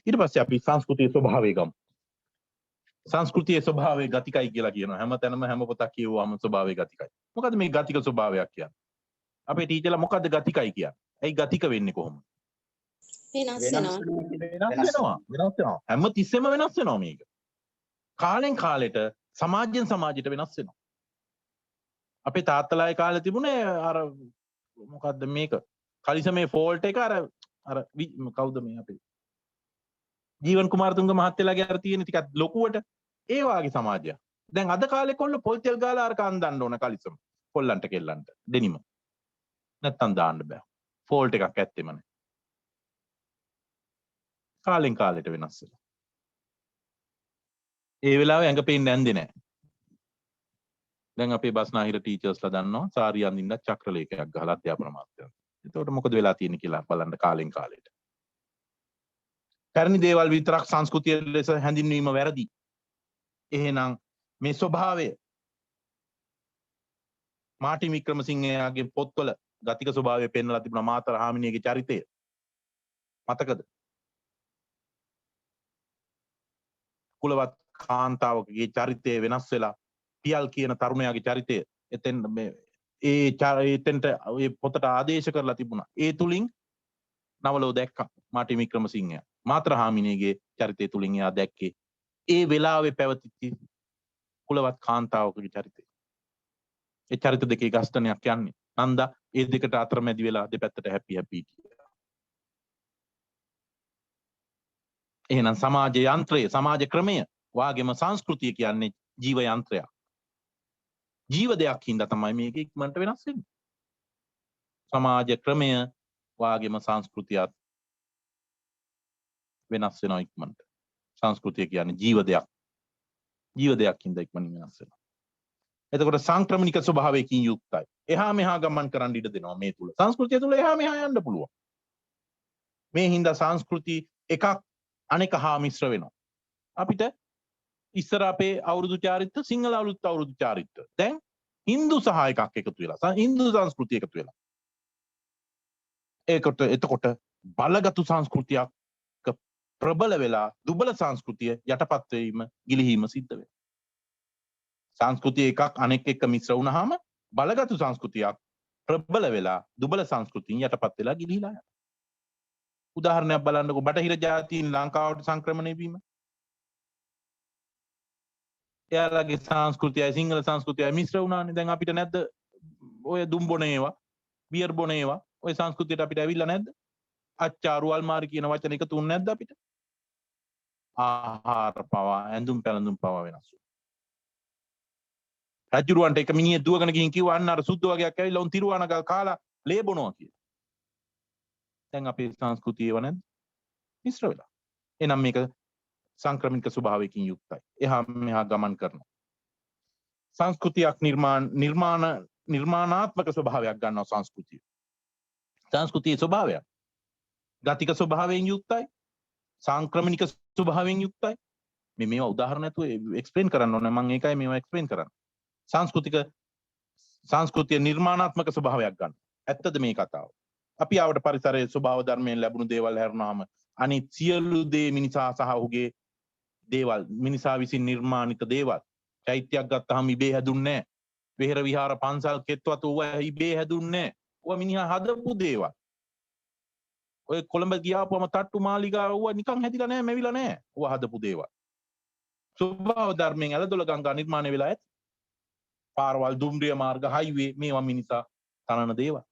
ඊට පස්සේ අපි සංස්කෘතියේ ස්වභාවය ගමු. සංස්කෘතියේ ස්වභාවය ගතිකයි කියලා කියනවා. හැමතැනම හැම පොතක් කියවුවාම ස්වභාවය ගතිකයි. මොකද්ද මේ ගතික ස්වභාවයක් කියන්නේ? අපේ ටීචර්ලා මොකද්ද ගතිකයි කියන්නේ? ඇයි ගතික වෙන්නේ කොහොමද? වෙනස් වෙනවා. හැම තිස්සෙම වෙනස් වෙනවා මේක. කාලෙන් කාලෙට සමාජයෙන් සමාජයට වෙනස් වෙනවා. අපේ තාත්තලාගේ කාලේ තිබුණේ අර මොකද්ද මේක? කලිසමේ ෆෝල්ට් එක අර කවුද මේ අපේ ජීවන් කුමාරතුංග මහත්තයලාගේ අර තියෙන ටිකක් ලොකුවට ඒ වාගේ සමාජයක්. දැන් අද කාලේ කොල්ල පොල් තෙල් ගාලා අර කන් දාන්න ඕන කලිසම. කොල්ලන්ට කෙල්ලන්ට දෙනිම. නැත්තම් දාන්න බෑ. ෆෝල්ට් එකක් ඇත්තෙම නැහැ. කාලෙන් කාලෙට වෙනස් වෙනවා. ඒ වෙලාවේ ඇඟ පේන්නේ නැන්දේ නැහැ. දැන් අපේ බස්නාහිර ටීචර්ස්ලා දන්නවා සාරිය අඳින්න චක්‍රලේඛයක් ගහලා අධ්‍යාපන මාත්‍යාංශ. එතකොට මොකද වෙලා තියෙන්නේ කියලා බලන්න කාලෙන් කාලෙට. පැරණි දේවල් විතරක් සංස්කෘතිය ලෙස හැඳින්වීම වැරදි. එහෙනම් මේ ස්වභාවය මාටින් වික්‍රමසිංහයාගේ පොත්වල ගතික ස්වභාවය පෙන්වලා තිබුණා මාතර හාමිනේගේ චරිතය. මතකද? කුලවත් කාන්තාවකගේ චරිතය වෙනස් වෙලා පියල් කියන තරුණයාගේ චරිතය එතෙන් මේ එතෙන්ට ඒ පොතට ආදේශ කරලා තිබුණා. ඒ තුලින් නවලෝ දැක්කා මාටින් වික්‍රමසිංහයා. මාතර හාමිනේගේ චරිතය තුලින් එයා දැක්කේ ඒ වෙලාවේ පැවතිච්ච කුලවත් කාන්තාවකගේ චරිතය. ඒ චරිත දෙකේ ගස්තනයක් යන්නේ. නන්දා ඒ දෙකට අතරමැදි වෙලා දෙපැත්තට හැපි කියලා. එහෙනම් සමාජ යන්ත්‍රය, සමාජ ක්‍රමය වාගේම සංස්කෘතිය කියන්නේ ජීව යන්ත්‍රයක්. ජීව දෙයක් හින්දා තමයි මේක ඉක්මනට වෙනස් වෙන්නේ. සමාජ ක්‍රමය වාගේම සංස්කෘතියත් වෙනස් වෙනවා ඉක්මනට. සංස්කෘතිය කියන්නේ ජීව දෙයක්. ජීව දෙයක් හින්දා ඉක්මනින් වෙනස් වෙනවා. එතකොට සංක්‍රමණික ස්වභාවයකින් යුක්තයි. එහා මෙහා ගමන් කරන්න ඉඩ දෙනවා මේ තුල. සංස්කෘතිය තුල එහා මෙහා යන්න පුළුවන්. මේ හින්දා සංස්කෘති එකක් අනෙක හා මිශ්‍ර වෙනවා. අපිට ඉස්සර අපේ අවුරුදු චාරිත්‍ර සිංහල අවුරුදු චාරිත්‍ර. දැන් හින්දු සහ එකක් එකතු වෙලා. හින්දු සංස්කෘතිය එකතු වෙලා. එතකොට බලගතු සංස්කෘතියක් ප්‍රබල වෙලා දුබල සංස්කෘතිය යටපත් වීම ගිලිහීම සිද්ධ වෙනවා. සංස්කෘතිය එකක් අනෙක් එක්ක මිශ්‍ර වුණාම බලගතු සංස්කෘතියක් ප්‍රබල වෙලා දුබල සංස්කෘතියෙන් යටපත් වෙලා ගිලිහිලා යනවා. උදාහරණයක් බලන්නකෝ බටහිර ජාතීන් ලංකාවට සංක්‍රමණය වීම. එයාලගේ සංස්කෘතියයි සිංහල සංස්කෘතියයි මිශ්‍ර වුණානේ. දැන් අපිට නැද්ද ඔය දුම් බොන ඒවා, බියර් බොන ඒවා, ඔය සංස්කෘතියට අපිට ඇවිල්ලා නැද්ද? අච්චාරු අල්මාරි කියන වචන එකතු වුනේ නැද්ද අපිට? ආහාර පවා, ඇඳුම් පැළඳුම් පවා වෙනස් වුණා. රජුරවන්ට එක මිනිහෙක් දුවගෙන ගිහින් කිව්වා අන්න අර සුද්ධ වගේක් ඇවිල්ලා උන් තිරුවානගල් කාලා ලේ බොනවා කියලා. දැන් අපේ සංස්කෘතිය ඒව නැද්ද? මිශ්‍ර වෙලා. එහෙනම් මේක සංක්‍රමණික ස්වභාවයකින් යුක්තයි. එහා මෙහා ගමන් කරනවා. සංස්කෘතියක් නිර්මාණාත්මක ස්වභාවයක් ගන්නවා සංස්කෘතිය. සංස්කෘතියේ ස්වභාවය ගතික ස්වභාවයෙන් යුක්තයි. සංක්‍රමණික ස්වභාවයෙන් යුක්තයි. මේවා උදාහරණ නැතුව එක්ස්ප්ලেইন කරන්න ඕනේ. මම ඒකයි මේවා එක්ස්ප්ලেইন කරන්නේ. සංස්කෘතිය නිර්මාණාත්මක ස්වභාවයක් ගන්න. ඇත්තද මේ කතාව? අපි ආවට පරිසරයේ ස්වභාව ධර්මයෙන් ලැබුණු දේවල් හැරුණාම අනිත් සියලු දේ මිනිසා සහ ඔහුගේ දේවල් මිනිසා විසින් නිර්මාණිත දේවල්. චෛත්‍යයක් ගත්තාම ඉබේ හැදුන්නේ නැහැ. විහෙර විහාර පන්සල් කෙත්වත් ඌවා ඉබේ හැදුන්නේ නැහැ. ඌවා මිනිහා හදපු දේවල්. ඔය කොළඹ ගියාපුවම තට්ටු මාලිගා ඌවා නිකන් හැදිලා නැහැ, මෙවිලා නැහැ. ඌවා හදපු දේවල්. ස්වභාව ධර්මයෙන් ඇලදොල ගංගා නිර්මාණය වෙලා ඇති. පාරවල්, දුම්රිය මාර්ග, හයිවේ මේවා මිනිසා තනන දේවල්.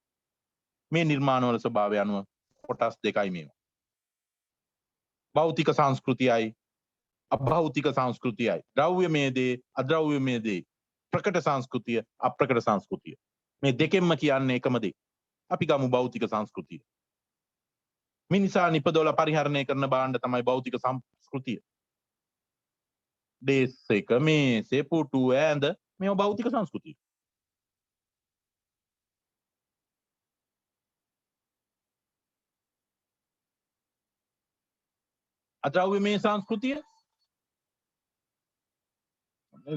මේ නිර්මාණවල ස්වභාවය අනුව කොටස් දෙකයි මේවා. භෞතික සංස්කෘතියයි අභෞතික සංස්කෘතියයි. ද්‍රව්‍යමය දේ, අද්‍රව්‍යමය දේ. ප්‍රකට සංස්කෘතිය, අප්‍රකට සංස්කෘතිය. මේ දෙකෙන්ම කියන්නේ එකම දේ. අපි ගමු භෞතික සංස්කෘතිය. මිනිසා නිපදවලා පරිහරණය කරන භාණ්ඩ තමයි භෞතික සංස්කෘතිය. දේශක මේසේ පුටු ඇඳ මේවා භෞතික සංස්කෘතිය. අද්‍රව්‍යමය සංස්කෘතිය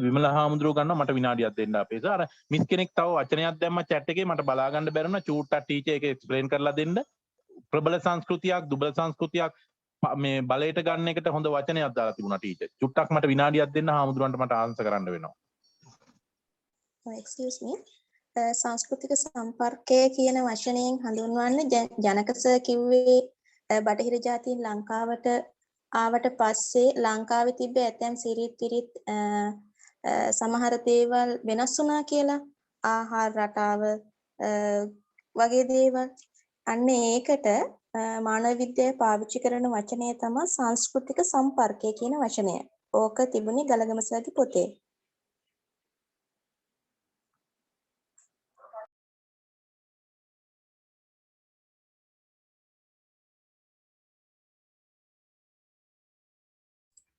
විමල හාමුදුරුවෝ ගන්නවා මට විනාඩියක් දෙන්න අපේ සර්. අර මිස් කෙනෙක් තව වචනයක් දැම්ම chat එකේ මට බලා ගන්න බැරි වුණා. චූට්ටක් ටීචර් එක එක්ස්ප්ලেইন කරලා දෙන්න. ප්‍රබල සංස්කෘතියක්, දුබල සංස්කෘතියක් මේ බලයට ගන්න එකට හොඳ වචනයක් දාලා තිබුණා ටීචර්. චුට්ටක් මට විනාඩියක් දෙන්න හාමුදුරුවන්ට මට ආන්සර් කරන්න වෙනවා. excuse me සංස්කෘතික සම්පර්කය කියන වචනයෙන් හඳුන්වන්නේ ජනක සර් කිව්වේ බටහිර ජාතීන් ලංකාවට ආවට පස්සේ ලංකාවේ තිබ්බ ඇතැම් සිරිත් විරිත් සමහර දේවල් වෙනස් වුණා කියලා. ආහාර රටාව වගේ දේවල්. අන්න ඒකට මානව විද්‍යාව පාවිච්චි කරන වචනය තමයි සංස්කෘතික සම්පර්කය කියන වචනය. ඕක තිබුණේ ගලගම සර්ගේ පොතේ.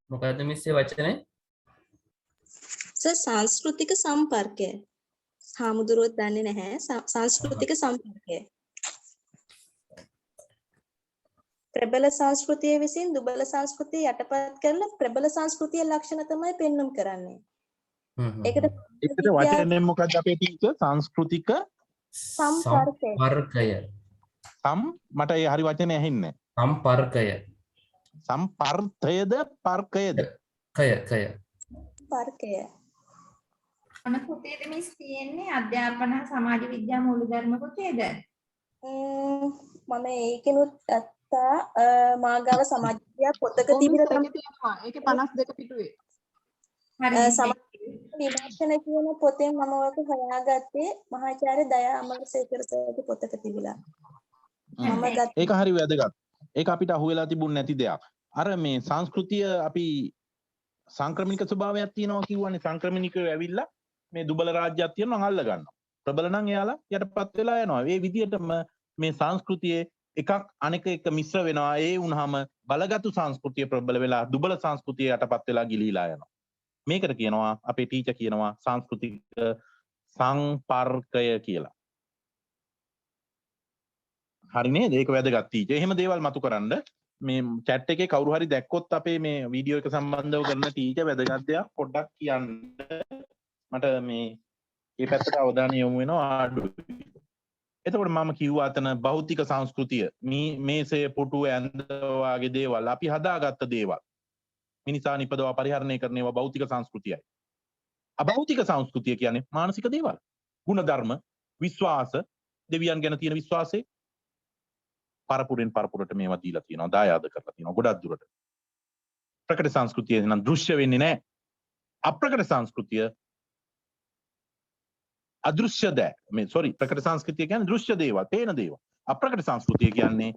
මොකද්ද මිස්සේ වචනේ? සංස්කෘතික සම්පර්කය. හාමුදුරුවෝ දන්නේ නැහැ සංස්කෘතික සම්පර්කය. ප්‍රබල සංස්කෘතිය විසින් දුබල සංස්කෘතිය යටපත් කරලා ප්‍රබල සංස්කෘතියේ ලක්ෂණ තමයි පෙන්වුම් කරන්නේ. ඒකට වචනේ මොකක්ද අපේ ටීචර්? සංස්කෘතික සම්පර්කය. මට ඒ හරි වචනේ ඇහෙන්නේ නැහැ. සම්පර්කය. සම්පර්කයද පර්කයද? කය. පර්කය. මොන පොතේද මිස් තියෙන්නේ? අධ්‍යාපන සමාජ විද්‍යා මූලධර්ම පොතේද? මම ඒකෙනුත් අත්තා මාගාව සමාජ විද්‍යා පොතක තිබිලා තියෙනවා. ඒකේ 52 පිටුවේ. හරි. සමාජ විමර්ශන කියන පොතෙන් මම ඔයක හොයාගත්තේ මහාචාර්ය දයා අමරසේකර සර්ගේ පොතක තිබිලා. ඒක හරි වැදගත්. ඒක අපිට අහුවෙලා තිබුණ නැති දෙයක්. අර මේ සංස්කෘතිය අපි සංක්‍රමණික ස්වභාවයක් තියෙනවා කිව්වනේ. සංක්‍රමණිකව ඇවිල්ලා මේ දුබල රාජ්‍යයක් තියෙනවා අල්ල ගන්නවා. ප්‍රබල නම් එයාලා යටපත් වෙලා යනවා. මේ විදිහටම මේ සංස්කෘතියේ එකක් අනෙක එක මිශ්‍ර වෙනවා. ඒ වුණාම බලගත්ු සංස්කෘතිය ප්‍රබල වෙලා දුබල සංස්කෘතිය යටපත් වෙලා ගිලීලා යනවා. මේකට කියනවා අපේ ටීචර් කියනවා සංස්කෘතික සංපර්කය කියලා. හරි නේද? ඒක වැදගත් ටීචර්. එහෙම දේවල් මතු කරන්න මේ chat එකේ කවුරු හරි දැක්කොත් අපේ මේ වීඩියෝ එක සම්බන්ධව කරන ටීචර් වැදගත් දෙයක් පොඩ්ඩක් කියන්න. මට මේ පැත්තට අවධානය යොමු වෙනවා අඩුයි. එතකොට මම කිව්වා අතන භෞතික සංස්කෘතිය මේසේ පුටු ඇඳ වගේ දේවල් අපි හදාගත්ත දේවල්. මිනිසා නිපදවා පරිහරණය කරන ඒවා භෞතික සංස්කෘතියයි. අභෞතික සංස්කෘතිය කියන්නේ මානසික දේවල්. ගුණධර්ම, විශ්වාස, දෙවියන් ගැන තියෙන විශ්වාසය පරපුරෙන් පරපුරට මේවා දීලා තියෙනවා, දායාද කරලා තියෙනවා ගොඩක් දුරට. ප්‍රකට සංස්කෘතිය නම් දෘශ්‍ය වෙන්නේ නැහැ. අප්‍රකට සංස්කෘතිය අදෘශ්‍ය දෑ ප්‍රකට සංස්කෘතිය කියන්නේ දෘශ්‍ය දේවල්, පේන දේවල්. අප්‍රකට සංස්කෘතිය කියන්නේ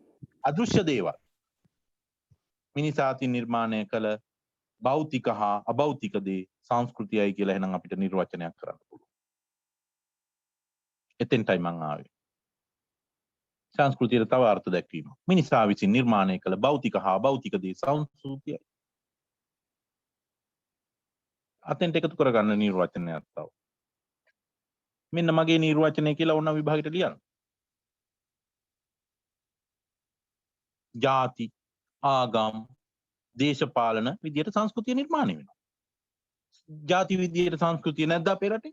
අදෘශ්‍ය දේවල්. මිනිසාතින් නිර්මාණය කළ භෞතික හා අභෞතික දේ සංස්කෘතියයි කියලා එහෙනම් අපිට නිර්වචනයක් කරන්න පුළුවන්. එතෙන්ටයි මම ආවේ. සංස්කෘතියට තව අර්ථ දැක්වීම. මිනිසා විසින් නිර්මාණය කළ භෞතික හා අභෞතික දේ සංස්කෘතියයි. අතෙන්ට එකතු කරගන්න නිර්වචනයක් තව. මෙන්න මගේ නිර්වචනය කියලා ඕන විභාගෙට ලියන්න. ಜಾති, ආගම්, දේශපාලන විදියට සංස්කෘතිය නිර්මාණය වෙනවා. ಜಾති විදියට සංස්කෘතිය නැද්ද අපේ රටේ?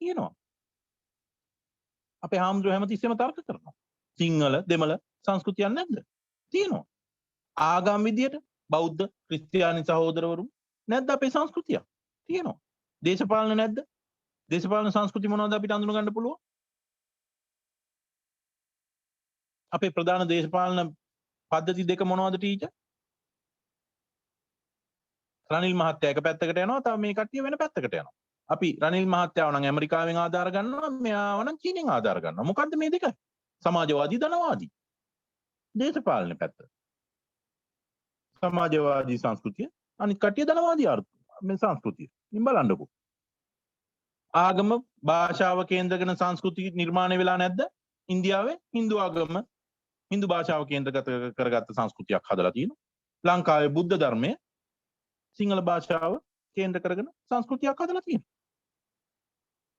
තියෙනවා. අපේ හාමුදුරුවෝ හැමතිස්සෙම තර්ක කරනවා. සිංහල, දෙමළ සංස්කෘතියක් නැද්ද? තියෙනවා. ආගම් විදියට බෞද්ධ ක්‍රිස්තියානි සහෝදරවරු නැද්ද අපේ සංස්කෘතිය? තියෙනවා. දේශපාලන නැද්ද? දේශපාලන සංස්කෘති මොනවද අපිට අඳුන ගන්න පුළුවන්? අපේ ප්‍රධාන දේශපාලන පද්ධති දෙක මොනවද ටීචර්? රනිල් මහත්තයා එක පැත්තකට යනවා, තව මේ කට්ටිය වෙන පැත්තකට යනවා. අපි රනිල් මහත්තයාව නම් ඇමරිකාවෙන් ආධාර ගන්නවා, මෙයාව නම් චීනෙන් ආධාර ගන්නවා. මොකද්ද මේ දෙක? සමාජවාදී ධනවාදී. දේශපාලන පැත්ත. සමාජවාදී සංස්කෘතිය, අනිත් කට්ටිය ධනවාදී මේ සංස්කෘතිය. ඉතින් බලන්නකෝ. ආගම භාෂාව කේන්ද්‍රගෙන සංස්කෘතිය නිර්මාණය වෙලා නැද්ද? ඉන්දියාවේ හින්දු ආගම හින්දු භාෂාව කේන්ද්‍රගත කරගත්ත සංස්කෘතියක් හදලා තියෙනවා. ලංකාවේ බුද්ධ ධර්මය සිංහල භාෂාව කේන්ද්‍ර කරගෙන සංස්කෘතියක් හදලා තියෙනවා.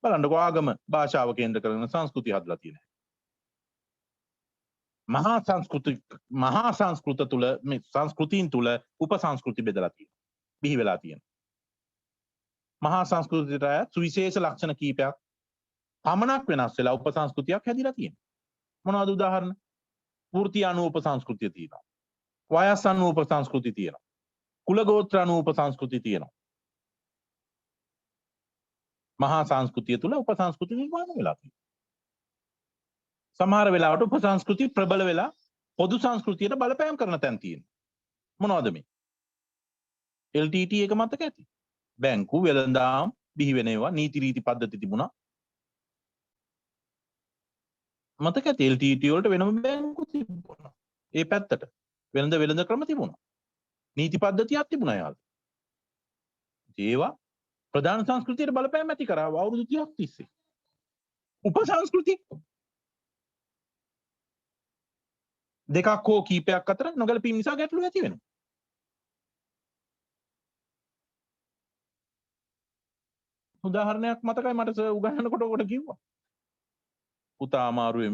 බලන්නකෝ ආගම භාෂාව කේන්ද්‍ර කරගෙන සංස්කෘතිය හදලා තියෙනවා. මහා සංස්කෘත තුල මේ සංස්කෘතීන් තුල උපසංස්කෘති බෙදලා තියෙනවා. බිහි වෙලා තියෙනවා. මහා සංස්කෘතියට සුවිශේෂ ලක්ෂණ කීපයක් පමණක් වෙනස් වෙලා උපසංස්කෘතියක් හැදිලා තියෙනවා. මොනවද උදාහරණ? වෘත්ති අනුව උපසංස්කෘතිය තියෙනවා. වයස් අනුව උපසංස්කෘතිය තියෙනවා. කුල ගෝත්‍ර අනුව උපසංස්කෘතිය තියෙනවා. මහා සංස්කෘතිය තුල උපසංස්කෘති නිර්මාණය වෙලා තියෙනවා. සමහර වෙලාවට උපසංස්කෘති ප්‍රබල වෙලා පොදු සංස්කෘතියට බලපෑම් කරන තැන් තියෙනවා. මොනවද මේ? LTT එක මතක ඇති. බැංකු වෙළඳාම් බිහි වෙන ඒවා නීති රීති පද්ධති තිබුණා. මතක ඇති LTT වලට වෙනම බැංකු තිබුණා. ඒ පැත්තට වෙළඳ ක්‍රම තිබුණා. නීති පද්ධතියක් තිබුණා යාළුවා. ඒවා ප්‍රධාන සංස්කෘතියට බලපෑම් ඇති කරා අවුරුදු 30ක් තිස්සේ. උපසංස්කෘති දෙකක් හෝ කීපයක් අතර නොගැලපීම නිසා ගැටලු ඇති වෙනවා. උදාහරණයක් මතකයි මට උගන්වනකොට ඔකට කිව්වා. පුතා අමාරුවේ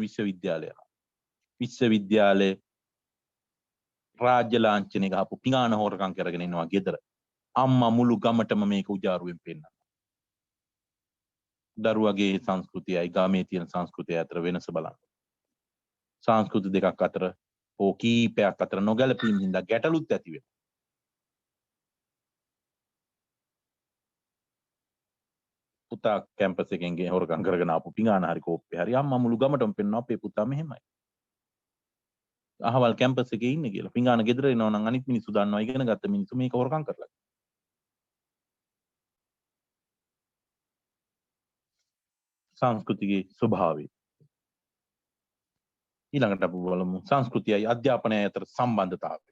විශ්වවිද්‍යාලයේ රාජ්‍ය ලාංඡනය ගහපු පිඟාන හොරකම් කරගෙන ඉන්නවා ගෙදර. අම්මා මුළු ගමටම මේක උජාරුවෙන් පෙන්නනවා. දරුවගේ සංස්කෘතියයි ගමේ තියෙන සංස්කෘතිය අතර වෙනස බලන්න. සංස්කෘති දෙකක් අතර හෝ කීපයක් අතර නොගැලපීම් හින්දා ගැටලුත් ඇති වෙනවා. පුතා කැම්පස් එකෙන් ගේ හොරකම් කරගෙන ආපු පිඟාන හරි කෝප්පේ හරි අම්මා මුළු ගමටම පෙන්නනවා අපේ පුතා මෙහෙමයි. අහවල් කැම්පස් එකේ ඉන්නේ කියලා. පිඟාන ගෙදර එනවා නම් අනිත් මිනිස්සු දන්නවා ඉගෙන ගත්ත මිනිස්සු මේක හොරකම් කරලා. සංස්කෘතියේ ස්වභාවය. ඊළඟට අපි බලමු සංස්කෘතියයි අධ්‍යාපනයයි අතර සම්බන්ධතාවය.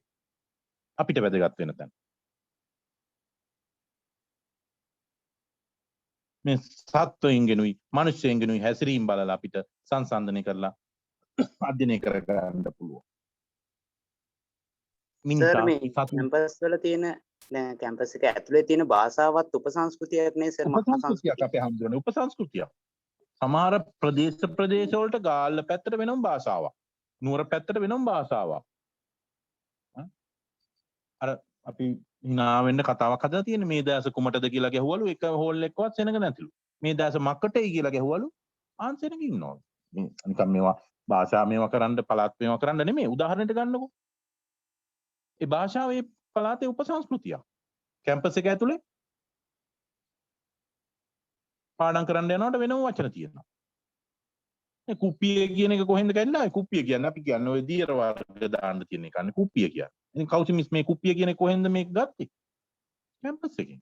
අපිට වැදගත් වෙන තැන. මේ සත්වයින්ගෙනුයි මිනිස්යෙන්ගෙනුයි හැසිරීම බලලා අපිට සංසන්දනය කරලා අධ්‍යයනය කර ගන්න පුළුවන්. සර් මේ කැම්පස් වල තියෙන කැම්පස් එක ඇතුලේ තියෙන භාෂාවත් උපසංස්කෘතියක් නේ සර්. උපසංස්කෘතියක් අපේ හම්බුනේ උපසංස්කෘතියක්. සමහර ප්‍රදේශ වලට ගාල්ල පැත්තට වෙනම භාෂාවක්. නුවර පැත්තට වෙනම භාෂාවක්. අර අපි hina වෙන්න කතාවක් හදලා තියෙන්නේ මේ දැස කුමටද කියලා ගැහුවලු එක හෝල් එකවත් සෙනග නැතිලු. මේ දැස මක්කටයි කියලා ගැහුවලු ආන්සරෙක ඉන්නවා. මේ නිකන් මේවා භාෂා මේවා කරන්න පළාත් මේවා කරන්න නෙමෙයි උදාහරණයක් ගන්නකො. ඒ භාෂාවේ පළාතේ උපසංස්කෘතිය. කැම්පස් එක ඇතුලේ පාඩම් කරන්න යනකොට වෙනම වචන තියෙනවා. මේ කුප්පිය කියන එක කොහෙන්ද කැඩලා? කුප්පිය කියන්නේ අපි කියන්නේ ඔය දියර වර්ග දාන්න තියෙන එකනේ කුප්පිය කියන්නේ. ඉතින් කවුද මේ කුප්පිය කියන එක කොහෙන්ද මේක ගත්තේ? කැම්පස් එකෙන්.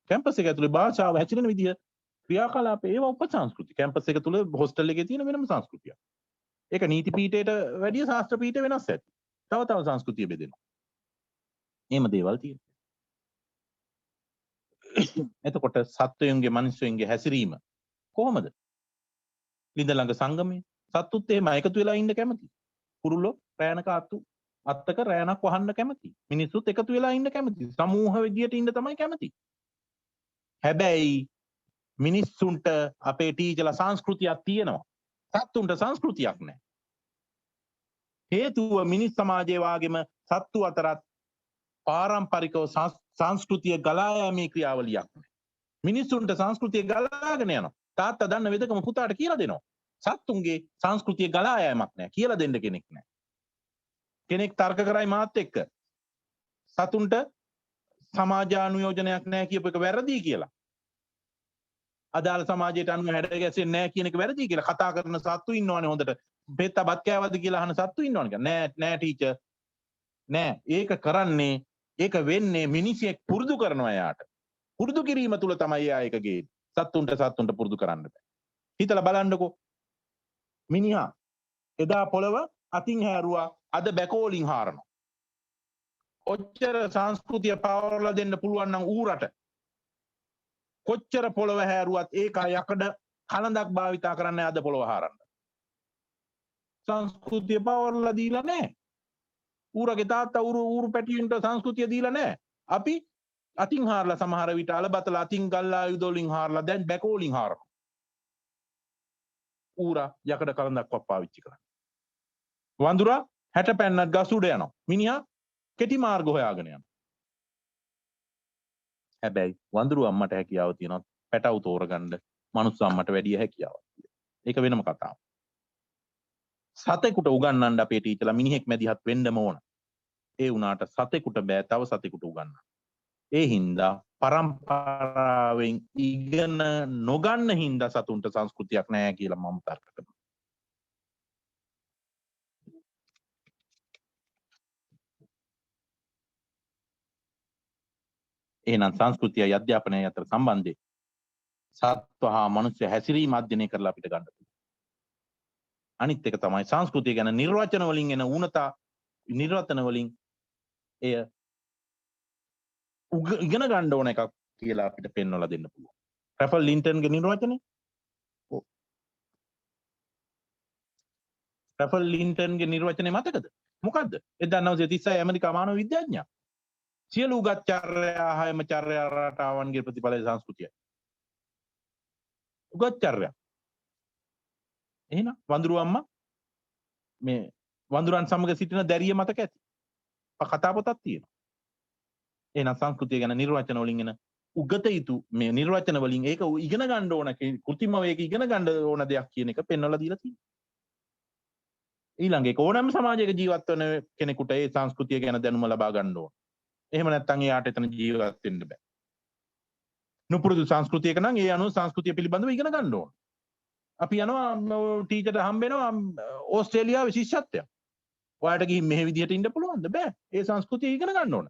කැම්පස් එක ඇතුලේ භාෂාව හැසිරෙන විදිය ක්‍රියාකලාපේ ඒවා උපසංස්කෘති. කැම්පස් එක තුල හොස්ටල් එකේ තියෙන වෙනම සංස්කෘතියක්. ඒක නීති පීඨයට වැඩිය ශාස්ත්‍ර පීඨ වෙනස් ඇති. තව සංස්කෘතිය බෙදෙනවා. එහෙම දේවල් තියෙනවා. එතකොට සත්වයන්ගේ මිනිස්සුන්ගේ හැසිරීම කොහොමද? ලිඳ ළඟ සංගමය. සත්තුත් එහෙම එකතු වෙලා ඉන්න කැමති. කුරුල්ලෝ රෑනක අත්තක රෑනක් වහන්න කැමති. මිනිස්සුත් එකතු වෙලා ඉන්න කැමති. සමූහ විදියට ඉන්න තමයි කැමති. හැබැයි මිනිස්සුන්ට අපේ ටීචර්ලා සංස්කෘතියක් තියෙනවා. සත්තුන්ට සංස්කෘතියක් නැහැ. හේතුව මිනිස් සමාජයේ වාගේම සත්තු අතරත් පාරම්පරිකව සංස්කෘතිය ගලා යාමේ ක්‍රියාවලියක් නැහැ. මිනිස්සුන්ට සංස්කෘතිය ගලාගෙන යනවා. තාත්තා දන්න විදකම පුතාට කියලා දෙනවා. සත්තුන්ගේ සංස්කෘතිය ගලා යෑමක් නැහැ. කියලා දෙන්න කෙනෙක් නැහැ. කෙනෙක් තර්ක කරයි මාත් එක්ක සතුන්ට සමාජානුයෝජනයක් නැහැ කියපු එක වැරදි කියලා. අදාළ සමාජයට අනුව හැඩ ගැසෙන්නේ නැහැ කියන එක වැරදි කියලා කතා කරන සත්තු ඉන්නවනේ හොඳට. පෙත්ත බත් කෑවද කියලා අහන සත්තු ඉන්නවනේ කියලා. නෑ ටීචර්. නෑ. ඒක කරන්නේ ඒක වෙන්නේ මිනිසෙක් පුරුදු කරනවා යාට. පුරුදු කිරීම තුල තමයි යා ඒක ගේන්නේ. සත්තුන්ට පුරුදු කරන්න බෑ. හිතලා බලන්නකෝ. මිනිහා එදා පොළව අතින් හැරුවා අද බැකෝලින් හාරනවා. ඔච්චර සංස්කෘතිය පවරලා දෙන්න පුළුවන් නම් ඌරට කොච්චර පොළව හැරුවත් ඒක යකඩ කලඳක් භාවිතා කරන්නේ අද පොළව හාරන්න. සංස්කෘතිය පවරලා දීලා නැහැ. ඌරගේ තාත්තා ඌරු පැටියන්ට සංස්කෘතිය දීලා නැහැ. අපි අතින් හාරලා සමහර විට අලබතලා අතින් ගල් ආයුධ වලින් හාරලා දැන් බැකෝලින් හාරනවා. ඌරා යකඩ කලඳක්වත් පාවිච්චි කරන්නේ. වඳුරා 60 පැන්නත් ගස් උඩ යනවා. මිනිහා කෙටි මාර්ග හොයාගෙන යනවා. හැබැයි වඳුරු අම්මට හැකියාව තියෙනවා පැටව තෝරගන්න මනුස්ස අම්මට වැඩිය හැකියාවක් තියෙනවා. ඒක වෙනම කතාවක්. සතෙකුට උගන්වන්න අපේ ටීචර්ලා මිනිහෙක් මැදිහත් වෙන්නම ඕන. ඒ වුණාට සතෙකුට බෑ තව සතෙකුට උගන්වන්න. ඒ හින්දා පරම්පරාවෙන් ඉගෙන නොගන්න හින්දා සතුන්ට සංස්කෘතියක් නැහැ කියලා මම තර්ක කරනවා. එහෙනම් සංස්කෘතියයි අධ්‍යාපනයයි අතර සම්බන්ධය සත්ව හා මනුෂ්‍ය හැසිරීම අධ්‍යයනය කරලා අපිට ගන්න පුළුවන්. අනිත් එක තමයි සංස්කෘතිය ගැන නිර්වචන වලින් එන ඌනතා නිර්වචන වලින් එය ඉගෙන ගන්න ඕන එකක් කියලා අපිට පෙන්වලා දෙන්න පුළුවන්. රැෆල් ලින්ටන්ගේ නිර්වචනේ රැෆල් ලින්ටන්ගේ නිර්වචනේ මතකද? මොකද්ද? 1936 ඇමරිකා මානව විද්‍යාඥයා සියලු උගත් චර්යා හයම චර්යා රටාවන්ගේ ප්‍රතිඵලය සංස්කෘතියයි. උගත් චර්යා. එහෙනම් වඳුරු අම්මා මේ වඳුරන් සමග සිටින දැරිය මතක ඇති. කතා පොතක් තියෙනවා. එහෙනම් සංස්කෘතිය ගැන නිර්වචන වලින් එන උගත යුතු මේ නිර්වචන වලින් ඒක ඉගෙන ගන්න ඕන කෘත්‍රිමව ඒක ඉගෙන ගන්න ඕන දෙයක් කියන එක පෙන්වලා දීලා තියෙනවා. ඊළඟ එක ඕනෑම සමාජයක ජීවත් වෙන කෙනෙකුට ඒ සංස්කෘතිය ගැන දැනුම ලබා ගන්න ඕන. එහෙම නැත්නම් එයාට එතන ජීවත් වෙන්න බෑ. නුපුරුදු සංස්කෘතියක නම් ඒ අනුව සංස්කෘතිය පිළිබඳව ඉගෙන ගන්න ඕන. අපි යනවා ටීචර්ට හම්බ වෙනවා ඕස්ට්‍රේලියාවේ ශිෂ්‍යත්වයක්. ඔයාලට ගිහින් මෙහෙ විදියට ඉන්න පුළුවන්ද? බෑ. ඒ සංස්කෘතිය ඉගෙන ගන්න ඕන.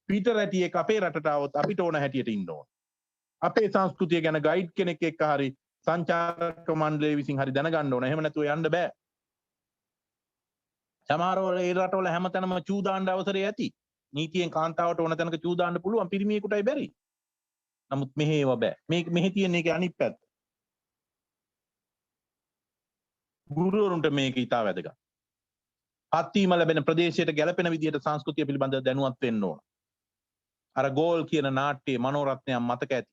පීටර් ඇටියෙක් අපේ රටට આવොත් අපිට ඕන හැටියට ඉන්න ඕන. අපේ සංස්කෘතිය ගැන ගයිඩ් කෙනෙක් එක්ක හරි සංචාරක මණ්ඩලය විසින් හරි දැනගන්න ඕන. එහෙම නැතුව යන්න බෑ. සමහරවල ඒ රටවල හැමතැනම චූ දාන්න අවසරය ඇති. නීතියෙන් කාන්තාවට ඕන තැනක චූ දාන්න පුළුවන් පිරිමියෙකුටයි බැරි. නමුත් මෙහෙ ඒවා බෑ. මෙහෙ තියෙන එකේ අනිත් පැත්ත. ගුරුවරුන්ට මේක ඉතා වැදගත්. පත්වීම ලැබෙන ප්‍රදේශයට ගැලපෙන විදිහට සංස්කෘතිය පිළිබඳව දැනුවත් වෙන්න ඕන. අර ගෝල් කියන නාට්‍යයේ මනෝරත්නයක් මතක ඇති.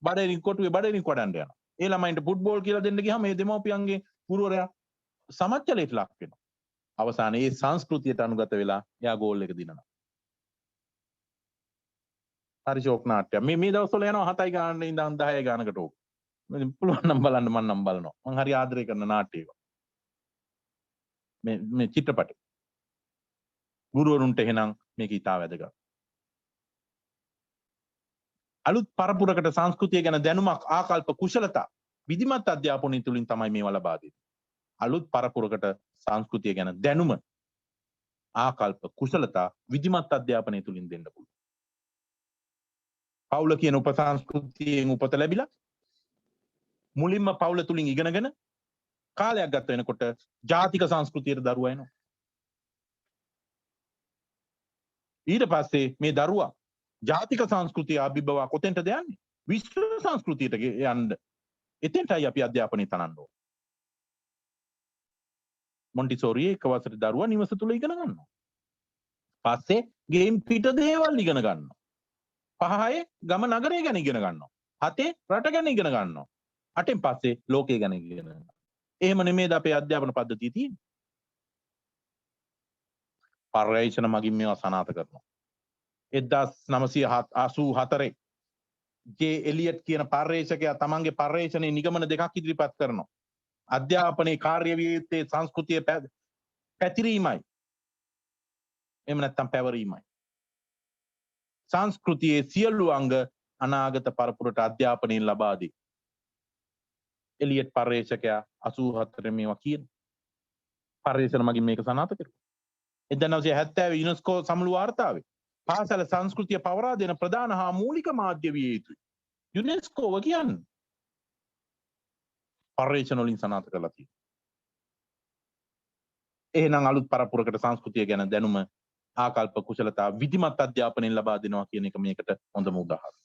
බඩේරින් කොටුවේ බඩේරින් කොඩන්න යනවා. ඒ ළමයින්ට ෆුට්බෝල් කියලා දෙන්න ගියාම මේ දෙමව්පියන්ගේ ගුරුවරයා සමච්චලයට ලක් වෙනවා. අවසානයේ ඒ සංස්කෘතියට අනුගත වෙලා එයා ගෝල් එක දිනනවා. හරි ෂෝක් නාට්‍යයක්. මේ දවස්වල යනවා 7යි ගානට ඉඳන් 10යි ගානකට ඕක. පුළුවන් නම් බලන්න මම නම් බලනවා. මම හරි ආදරය කරන නාට්‍යයක්. මේ චිත්‍රපටය. ගුරුවරුන්ට එහෙනම් මේක ඉතා වැදගත්. අලුත් පරපුරකට සංස්කෘතිය ගැන දැනුමක් ආකල්ප කුශලතා විධිමත් අධ්‍යාපනය තුලින් තමයි මේවා ලබා දෙන්නේ. අලුත් පරපුරකට සංස්කෘතිය ගැන දැනුම ආකල්ප කුශලතා විධිමත් අධ්‍යාපනය තුලින් දෙන්න පුළුවන්. පවුල කියන උපසංස්කෘතියෙන් උපත ලැබිලා මුලින්ම පවුල තුලින් ඉගෙනගෙන කාලයක් ගත වෙනකොට ජාතික සංස්කෘතියට දරුවා එනවා. ඊට පස්සේ මේ දරුවා ජාතික සංස්කෘතිය අභිබවා කොතෙන්ටද යන්නේ? විශ්ව සංස්කෘතියට යන්න. එතෙන්ටයි අපි අධ්‍යාපනය තනන්න ඕන. මොන්ටිසෝරි එක වසරේ දරුවා නිවස තුල ඉගෙන ගන්නවා. පස්සේ ගේම් පිට දේවල් ඉගෙන ගන්නවා. 5 ගම නගරය ගැන ඉගෙන ගන්නවා. 7 රට ගැන ඉගෙන ගන්නවා. 8න් පස්සේ ලෝකය ගැන ඉගෙන ගන්නවා. එහෙම නෙමෙයිද අපේ අධ්‍යාපන පද්ධතිය තියෙන්නේ? පර්යේෂණ මගින් මේවා සනාථ කරනවා. 1984 ජේ එලියට් කියන පර්යේෂකයා තමන්ගේ පර්යේෂණයේ නිගමන දෙකක් ඉදිරිපත් කරනවා. අධ්‍යාපනයේ කාර්ය විය යුත්තේ සංස්කෘතිය පැතිරීමයි එහෙම නැත්නම් පැවරීමයි. සංස්කෘතියේ සියලු අංග අනාගත පරපුරට අධ්‍යාපනයෙන් ලබා දී. එලියට් පර්යේෂකයා 84 මේවා කියන. පර්යේෂණ මගින් මේක සනාථ කරුවා. 1970 යුනෙස්කෝ සමුළු වාර්තාවේ පාසල සංස්කෘතිය පවරා දෙන ප්‍රධාන හා මූලික මාධ්‍ය විය යුතුයි. යුනෙස්කෝව කියන්නේ පර්යේෂණ වලින් සනාථ කරලා තියෙනවා. එහෙනම් අලුත් පරපුරකට සංස්කෘතිය ගැන දැනුම ආකල්ප කුසලතා විධිමත් අධ්‍යාපනයෙන් ලබා දෙනවා කියන එක මේකට හොඳම උදාහරණයක්.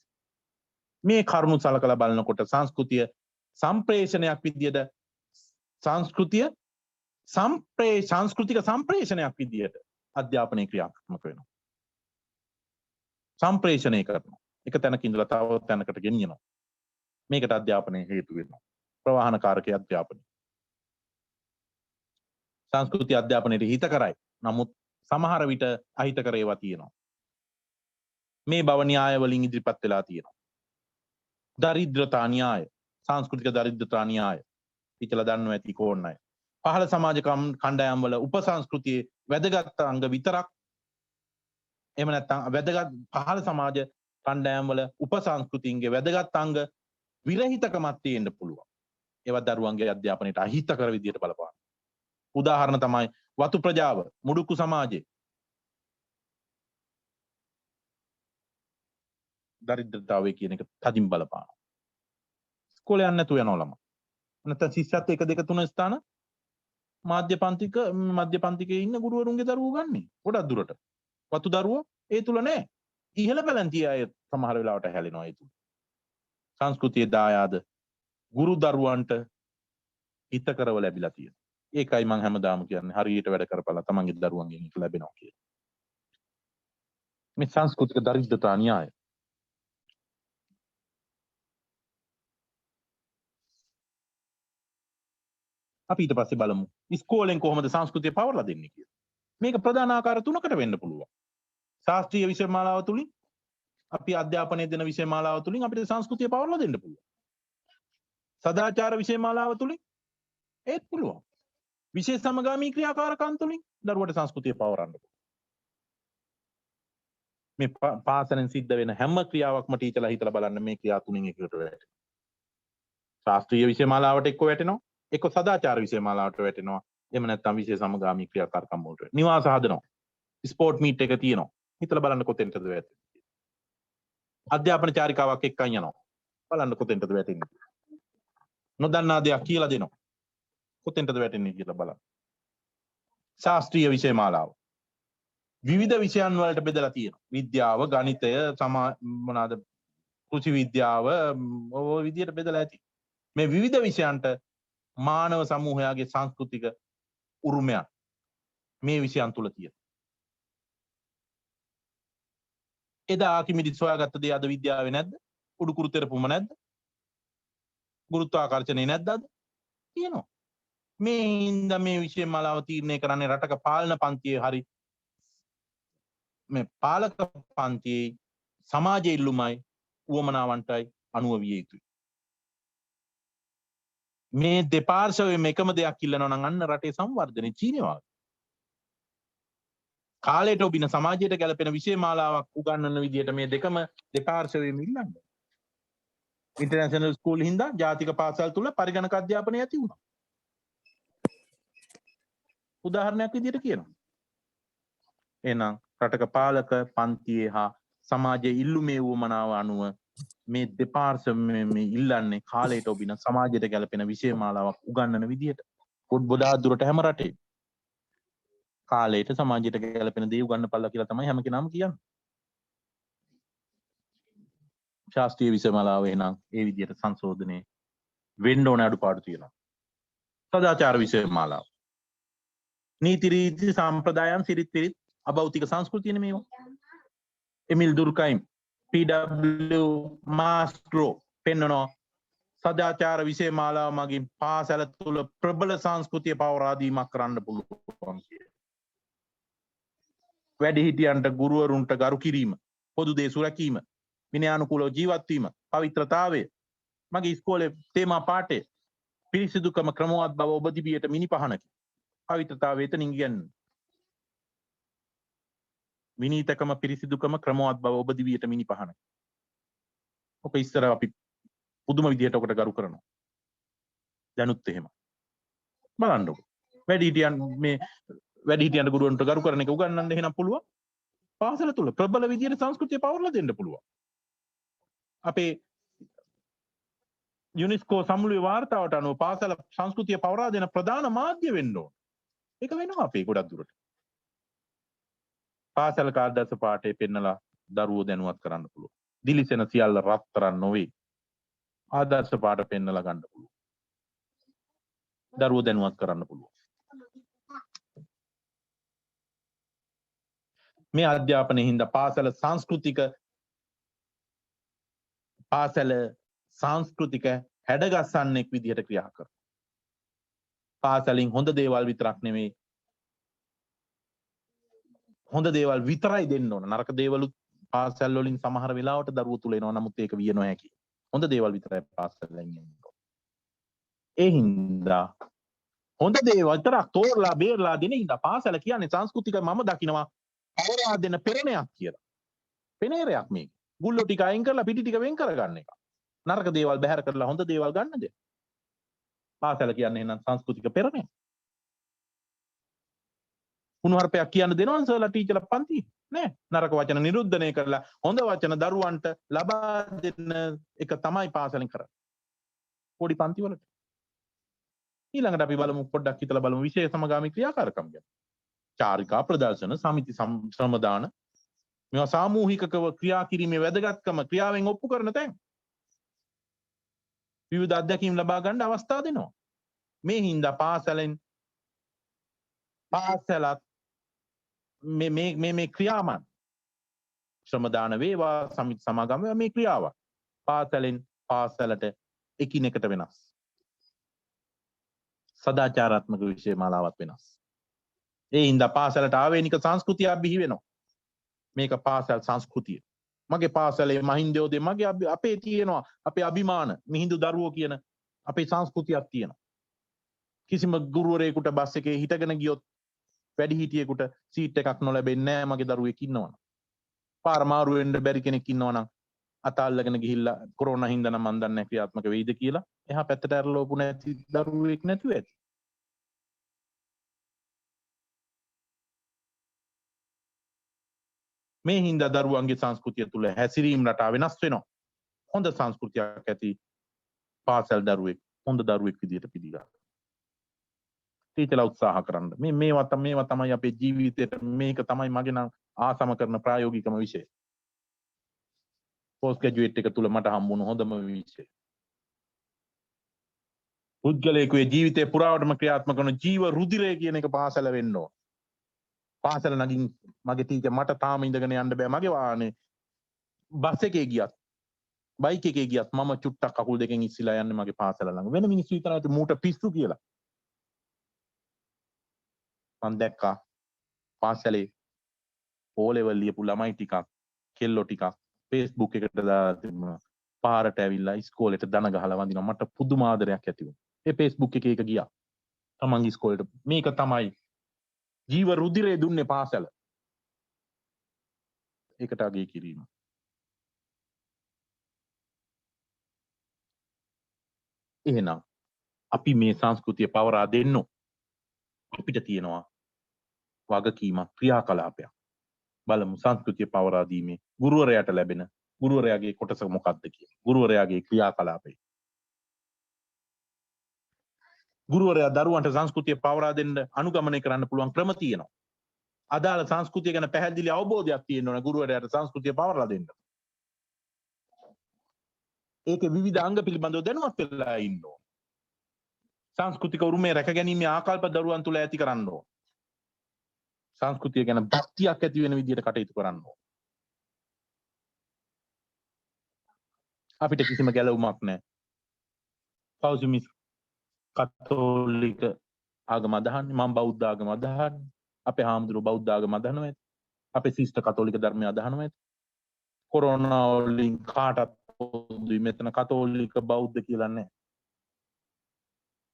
මේ කරුණු සලකලා බලනකොට සංස්කෘතිය සම්ප්‍රේෂණයක් විදියට සංස්කෘතික සම්ප්‍රේෂණයක් විදියට අධ්‍යාපනයේ ක්‍රියාත්මක වෙනවා. සම්ප්‍රේෂණය කරනවා. එක තැනක ඉඳලා තව තැනකට ගෙනියනවා. මේකට අධ්‍යාපනයේ හේතු වෙනවා. ප්‍රවාහනකාරකයේ අධ්‍යාපනය. සංස්කෘතිය අධ්‍යාපනයේ හිත කරයි. නමුත් සමහර විට අහිතකර ඒවා තියෙනවා. මේ බව න්‍යාය වලින් ඉදිරිපත් වෙලා තියෙනවා. දරිද්‍රතා න්‍යාය, සංස්කෘතික දරිද්‍රතා න්‍යාය. පිටලා දන්නව ඇති කෝන්න අය. පහළ සමාජ කණ්ඩායම් වල උපසංස්කෘතියේ වැදගත් අංග විතරක් එහෙම නැත්නම් වැදගත් පහළ සමාජ කණ්ඩායම් වල උපසංස්කෘතියින්ගේ වැදගත් අංග විරහිතකමක් තියෙන්න පුළුවන්. ඒවා දරුවන්ගේ අධ්‍යාපනයට අහිතකර විදියට බලපාන. උදාහරණ තමයි වතු ප්‍රජාව මුඩුක්කු සමාජයේ දරිද්‍රතාවය කියන එක තදින් බලපානවා. ඉස්කෝලේ යන්න නැතුව යනවා ළමයි. නැත්නම් ශිෂ්‍යත්ව 1 2 3 ස්ථාන මධ්‍ය පන්තිකේ ඉන්න ගුරුවරුන්ගේ දරුවෝ ගන්නේ. ගොඩක් දුරට. වතු දරුවෝ ඒ තුල නැහැ. ඉහළ පැලැන්තිය අය සමහර වෙලාවට හැලෙනවා ඒ තුල. සංස්කෘතියේ දායාද ගුරු දරුවන්ට හිතකරව ලැබිලා තියෙනවා. ඒකයි මම හැමදාම කියන්නේ හරියට වැඩ කරපළා තමන්ගේ දරුවන්ගෙන් ඒක ලැබෙනවා කියලා. මේ සංස්කෘතික දරිද්‍රතා න්‍යාය. අපි ඊට පස්සේ බලමු ඉස්කෝලෙන් කොහොමද සංස්කෘතිය පවරලා දෙන්නේ කියලා. මේක ප්‍රධාන ආකාර 3කට වෙන්න පුළුවන්. ශාස්ත්‍රීය විෂය මාලාව තුලින් අපි අධ්‍යාපනය දෙන විෂය මාලාව තුලින් අපිට සංස්කෘතිය පවරලා දෙන්න පුළුවන්. සදාචාර විෂය මාලාව තුලින් ඒත් පුළුවන්. විශේෂ සමගාමී ක්‍රියාකාරකම් තුලින් දරුවට සංස්කෘතිය පවරන්න පුළුවන්. මේ පාසලෙන් සිද්ධ වෙන හැම ක්‍රියාවක්ම ටීචර්ලා හිතලා බලන්න මේ ක්‍රියා තුنين එකකට වැටෙනවා. ශාස්ත්‍රීය විෂය මාලාවට එක්ක වැටෙනවා, එක්ක සදාචාර විෂය මාලාවට වැටෙනවා. එහෙම නැත්නම් විශේෂ සමගාමී ක්‍රියාකාරකම් වලට. නිවාස හදනවා. ස්පෝර්ට් මීට් එක තියෙනවා. හිතලා බලන්න කොතෙන්ටද වැටෙන්නේ. අධ්‍යාපන චාරිකාවක් එක්කන් යනවා. බලන්න කොතෙන්ටද වැටෙන්නේ. නොදන්නා දෙයක් කියලා දෙනවා. කොතෙන්ටද වැටෙන්නේ කියලා බලන්න. ශාස්ත්‍රීය විෂය මාලාව විවිධ විෂයන් වලට බෙදලා තියෙනවා. විද්‍යාව, ගණිතය, මොනවාද කෘෂි විද්‍යාව ඔය විදිහට බෙදලා ඇති. මේ විවිධ විෂයන්ට මානව සමූහයාගේ සංස්කෘතික උරුමයන් මේ විෂයන් තුල තියෙනවා. එදා ආකිමිඩිස් හොයාගත්ත දේ අද විද්‍යාවේ නැද්ද? උඩුකුරු තෙරපුම නැද්ද? ගුරුත්වාකර්ෂණේ නැද්ද අද? තියෙනවා. මේ හින්දා මේ විෂය මාලාව තීරණය කරන්නේ රටක පාලන පන්තියේ හරි මේ පාලක පන්තියේ සමාජයේ ඉල්ලුමයි උවමනාවන්ටයි අනුව විය යුතුයි. මේ දෙපාර්ශවයේම එකම දෙයක් ඉල්ලනවා නම් අන්න රටේ සංවර්ධනයේ චීනේවා. කාලයට ඔබින සමාජයට ගැලපෙන විෂය මාලාවක් උගන්වන විදිහට මේ දෙකම දෙපාර්ශවයේම ඉල්ලන්නේ. ඉන්ටර්නැෂනල් ස්කූල් හින්දා ජාතික පාසල් තුල පරිගණක අධ්‍යාපනය ඇති වුණා. උදාහරණයක් විදිහට කියනවා. එහෙනම් රටක පාලක පන්තියේ හා සමාජයේ ඉල්ලුමේ වුමනාව අනුව මේ දෙපාර්ශ්වයම ඉල්ලන්නේ කාලයට ඔබින සමාජයට ගැලපෙන විෂය මාලාවක් උගන්වන විදිහට. පොඩ්බොඩා දුරට හැම රටේ කාලයට සමාජයට ගැලපෙන දේ උගන්වපල්ලා කියලා තමයි හැම කෙනාම කියන්නේ. ශාස්ත්‍රීය විෂය මාලාව එහෙනම් ඒ විදිහට සංශෝධනයේ වෙන්න ඕන අඩුපාඩු තියෙනවා. සදාචාර විෂය මාලාව නීති රීති සම්ප්‍රදායන් සිරිත් පිරිත් අභෞතික සංස්කෘතියනේ මේවා. එමිල් දුර්කයිම් PW මාස්ට්‍රෝ පෙන්වනවා සදාචාර විෂය මාලාව මගින් පාසල තුල ප්‍රබල සංස්කෘතිය පවරා දීමක් කරන්න පුළුවන් කියලා. වැඩිහිටියන්ට ගුරුවරුන්ට ගරු කිරීම, පොදු දේ සුරැකීම, විනයානුකූලව ජීවත් වීම, පවිත්‍රතාවය. මගේ ඉස්කෝලේ තේමා පාඩේ පිරිසිදුකම ක්‍රමවත් බව ඔබ දිවියට මිනිපහනකි. පවිත්‍රතාවය එතනින් කියන්නේ. විනීතකම පිරිසිදුකම ක්‍රමවත් බව ඔබ දිවියට මිනි පහන. ඔක ඉස්සර අපි පුදුම විදියට ඔකට ගරු කරනවා. දැනුත් එහෙම. බලන්නකො. වැඩිහිටියන් මේ වැඩිහිටියන්ට ගුරුවරුන්ට ගරු කරන එක උගන්වන්න එහෙනම් පුළුවන්. පාසල තුල ප්‍රබල විදියට සංස්කෘතිය පවර්ලා දෙන්න පුළුවන්. අපේ යුනෙස්කෝ සමුළුවේ වාර්තාවට අනුව පාසල සංස්කෘතිය පවරා දෙන ප්‍රධාන මාධ්‍ය වෙන්න ඕන. ඒක වෙනවා අපේ ගොඩක් දුරට. පාසල කාර්යදර්ශ පාඨය පෙන්නලා දරුවෝ දැනුවත් කරන්න පුළුවන්. දිලිසෙන සියල්ල රත්තරන් නොවේ. ආදර්ශ පාඨ පෙන්නලා ගන්න පුළුවන්. දරුවෝ දැනුවත් කරන්න පුළුවන්. මේ අධ්‍යාපනයේ හින්දා පාසල සංස්කෘතික හැඩගස්සන්නෙක් විදිහට ක්‍රියා කරනවා. පාසලින් හොඳ දේවල් විතරක් නෙමෙයි හොඳ දේවල් විතරයි දෙන්න ඕන. නරක දේවලුත් පාසල් වලින් සමහර වෙලාවට දරුවෝ තුල එනවා. නමුත් ඒක විය නොහැකි. හොඳ දේවල් විතරයි පාසල් වලින් එන්නේ. ඒ හින්දා හොඳ දේවල් විතරක් තෝරලා බේරලා දෙන හින්දා පාසල කියන්නේ සංස්කෘතික මම දකිනවා පවරා දෙන පෙරණයක් කියලා. පෙනේරයක් මේක. ගුල්ලෝ ටික අයින් කරලා පිටි ටික වෙන් කරගන්න එක. නරක දේවල් බැහැර කරලා හොඳ දේවල් ගන්නද? පාසල කියන්නේ එහෙනම් සංස්කෘතික පෙරණයක්. කුණුහරුපයක් කියන්න දෙනවද සර්ලා ටීචර්ලා පන්ති? නෑ. නරක වචන නිරුද්ධණය කරලා හොඳ වචන දරුවන්ට ලබා දෙන්න එක තමයි පාසලෙන් කරන්නේ. පොඩි පන්ති වලට. ඊළඟට අපි බලමු පොඩ්ඩක් හිතලා බලමු විශේෂ සමගාමී ක්‍රියාකාරකම් ගැන. චාරිකා ප්‍රදර්ශන සමිති ශ්‍රමදාන මේවා සාමූහිකව ක්‍රියා කිරීමේ වැදගත්කම ක්‍රියාවෙන් ඔප්පු කරන තැන්. විවිධ අත්දැකීම් ලබා ගන්න අවස්ථා දෙනවා. මේ හින්දා පාසලත් මේ ක්‍රියාවන් ශ්‍රමදාන වේවා සමිති සමාගම මේ ක්‍රියාව පාසලෙන් පාසලට එකිනෙකට වෙනස්. සදාචාරාත්මක විෂය මාලාවක් වෙනස්. ඒ හින්දා පාසලට ආවේනික සංස්කෘතියක් බිහි වෙනවා. මේක පාසල් සංස්කෘතිය. මගේ පාසලේ මහින්දයෝදේ මගේ අපේ තියෙනවා අපේ අභිමාන මිහිඳු දරුවෝ කියන අපේ සංස්කෘතියක් තියෙනවා. කිසිම ගුරුවරයෙකුට බස් එකේ හිටගෙන ගියොත් වැඩිහිටියෙකුට සීට් එකක් නොලැබෙන්නේ නැහැ මගේ දරුවෙක් ඉන්නවනම්. පාර මාරු වෙන්න බැරි කෙනෙක් ඉන්නවනම් අතාල්ලගෙන ගිහිල්ලා කොරෝනා හින්දා නම් මන් දන්නේ නැහැ ක්‍රියාත්මක වෙයිද කියලා. එහා පැත්තට ඇරලෝපු නැති දරුවෙක් නැතුව ඇති. මේ හින්දා දරුවන්ගේ සංස්කෘතිය තුළ හැසිරීම් රටා වෙනස් වෙනවා. හොඳ සංස්කෘතියක් ඇති පාසල් දරුවෙක් හොඳ දරුවෙක් විදියට පිළිගන්න. ටීචර්ලා උත්සාහ කරන්න. මේවා තමයි අපේ ජීවිතේට මේක තමයි මගේ නම් ආසම කරන ප්‍රායෝගිකම විෂය. පෝස්ට් ග්‍රැජුවේට් එක තුල මට හම්බුණු හොඳම විෂය. පුද්ගලයෙකුගේ ජීවිතේ පුරාවටම ක්‍රියාත්මක කරන ජීව රුධිරය කියන එක පාසල වෙන්න ඕන. පාසල නගින් මගේ ටීචර් මට තාම ඉඳගෙන යන්න බෑ මගේ වාහනේ බස් එකේ ගියත් බයික් එකේ ගියත් මම චුට්ටක් කකුල් දෙකෙන් ඉස්සිලා යන්නේ මගේ පාසල ළඟ. වෙන මිනිස්සු විතරයි මූට පිස්සු කියලා. මම දැක්කා පාසලේ O level ලියපු ළමයි ටිකක් කෙල්ලෝ ටිකක් Facebook එකට දාලා තිබුණා. පාරට ඇවිල්ලා ඉස්කෝලේට දන ගහලා වඳිනවා. මට පුදුම ආදරයක් ඇති වුණා. ඒ Facebook එකේ එක ගියා. තමන්ගේ ඉස්කෝලේට මේක තමයි ජීව රුධිරය දුන්නේ පාසල. ඒකට අගය කිරීම. එහෙනම් අපි මේ සංස්කෘතිය පවරා දෙන්නෝ අපිට තියෙනවා වගකීමක් ක්‍රියාකලාපයක්. බලමු සංස්කෘතිය පවරා දීමේ ගුරුවරයාට ලැබෙන ගුරුවරයාගේ කොටස මොකක්ද කියලා. ගුරුවරයාගේ ක්‍රියාකලාපය. ගුරුවරයා දරුවන්ට සංස්කෘතිය පවරා දෙන්න අනුගමනය කරන්න පුළුවන් ක්‍රම තියෙනවා. අදාළ සංස්කෘතිය ගැන පැහැදිලි අවබෝධයක් තියෙන්න ඕන ගුරුවරයාට සංස්කෘතිය පවරලා දෙන්න. ඒකේ විවිධ අංග පිළිබඳව දැනුවත් වෙලා ඉන්න ඕන. සංස්කෘතික උරුමය රැක ගැනීමේ ආකල්ප දරුවන් තුල ඇති කරන්න ඕන. සංස්කෘතිය ගැන භක්තියක් ඇති වෙන විදිහට කටයුතු කරන්න ඕන. අපිට කිසිම ගැළවුමක් නැහැ. පෞසිමිස් කතෝලික ආගම අදහන්නේ මම බෞද්ධ ආගම අදහන්නේ. අපේ හාමුදුරුවෝ බෞද්ධ ආගම අදහනවා ඇති. අපේ ශිෂ්ට කතෝලික ධර්මය අදහනවා ඇති. කොරෝනා වලින් කාටත් පොදුයි මෙතන කතෝලික බෞද්ධ කියලා නැහැ.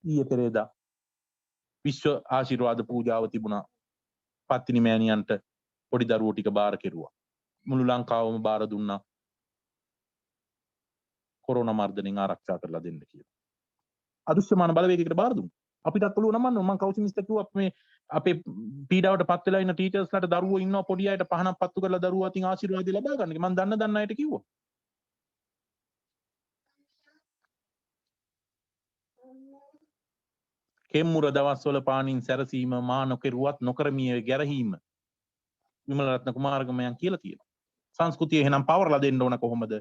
ඊයේ පෙරේදා විශ්ව ආශිර්වාද පූජාව තිබුණා. පත්තිනි මෑණියන්ට පොඩි දරුවෝ ටික බාර කෙරුවා. මුළු ලංකාවම බාර දුන්නා කොරෝනා මර්ධනෙන් ආරක්ෂා කරලා දෙන්න කියලා. අදෘශ්‍යමාන බලවේගයකට බාර දුන්නා. අපිටත් පුළුවන් නම් මම කවුසි මිස්ටර් කිව්වා මේ අපේ පීඩාවට පත් වෙලා ඉන්න ටීචර්ස්ලාට දරුවෝ ඉන්නවා පොඩි අයට පහනක් පත්තු කරලා දරුවෝ අතින් ආශිර්වාද ලබා ගන්න. මම දන්න අයට කිව්වා. කෙම්මුර දවස්වල පානින් සැරසීම මා නොකරුවත් නොකරමිය ගැරහීම විමල රත්න කුමාරගමයන් කියලා තියෙනවා. සංස්කෘතිය එහෙනම් පවර්ලා දෙන්න ඕන කොහොමද?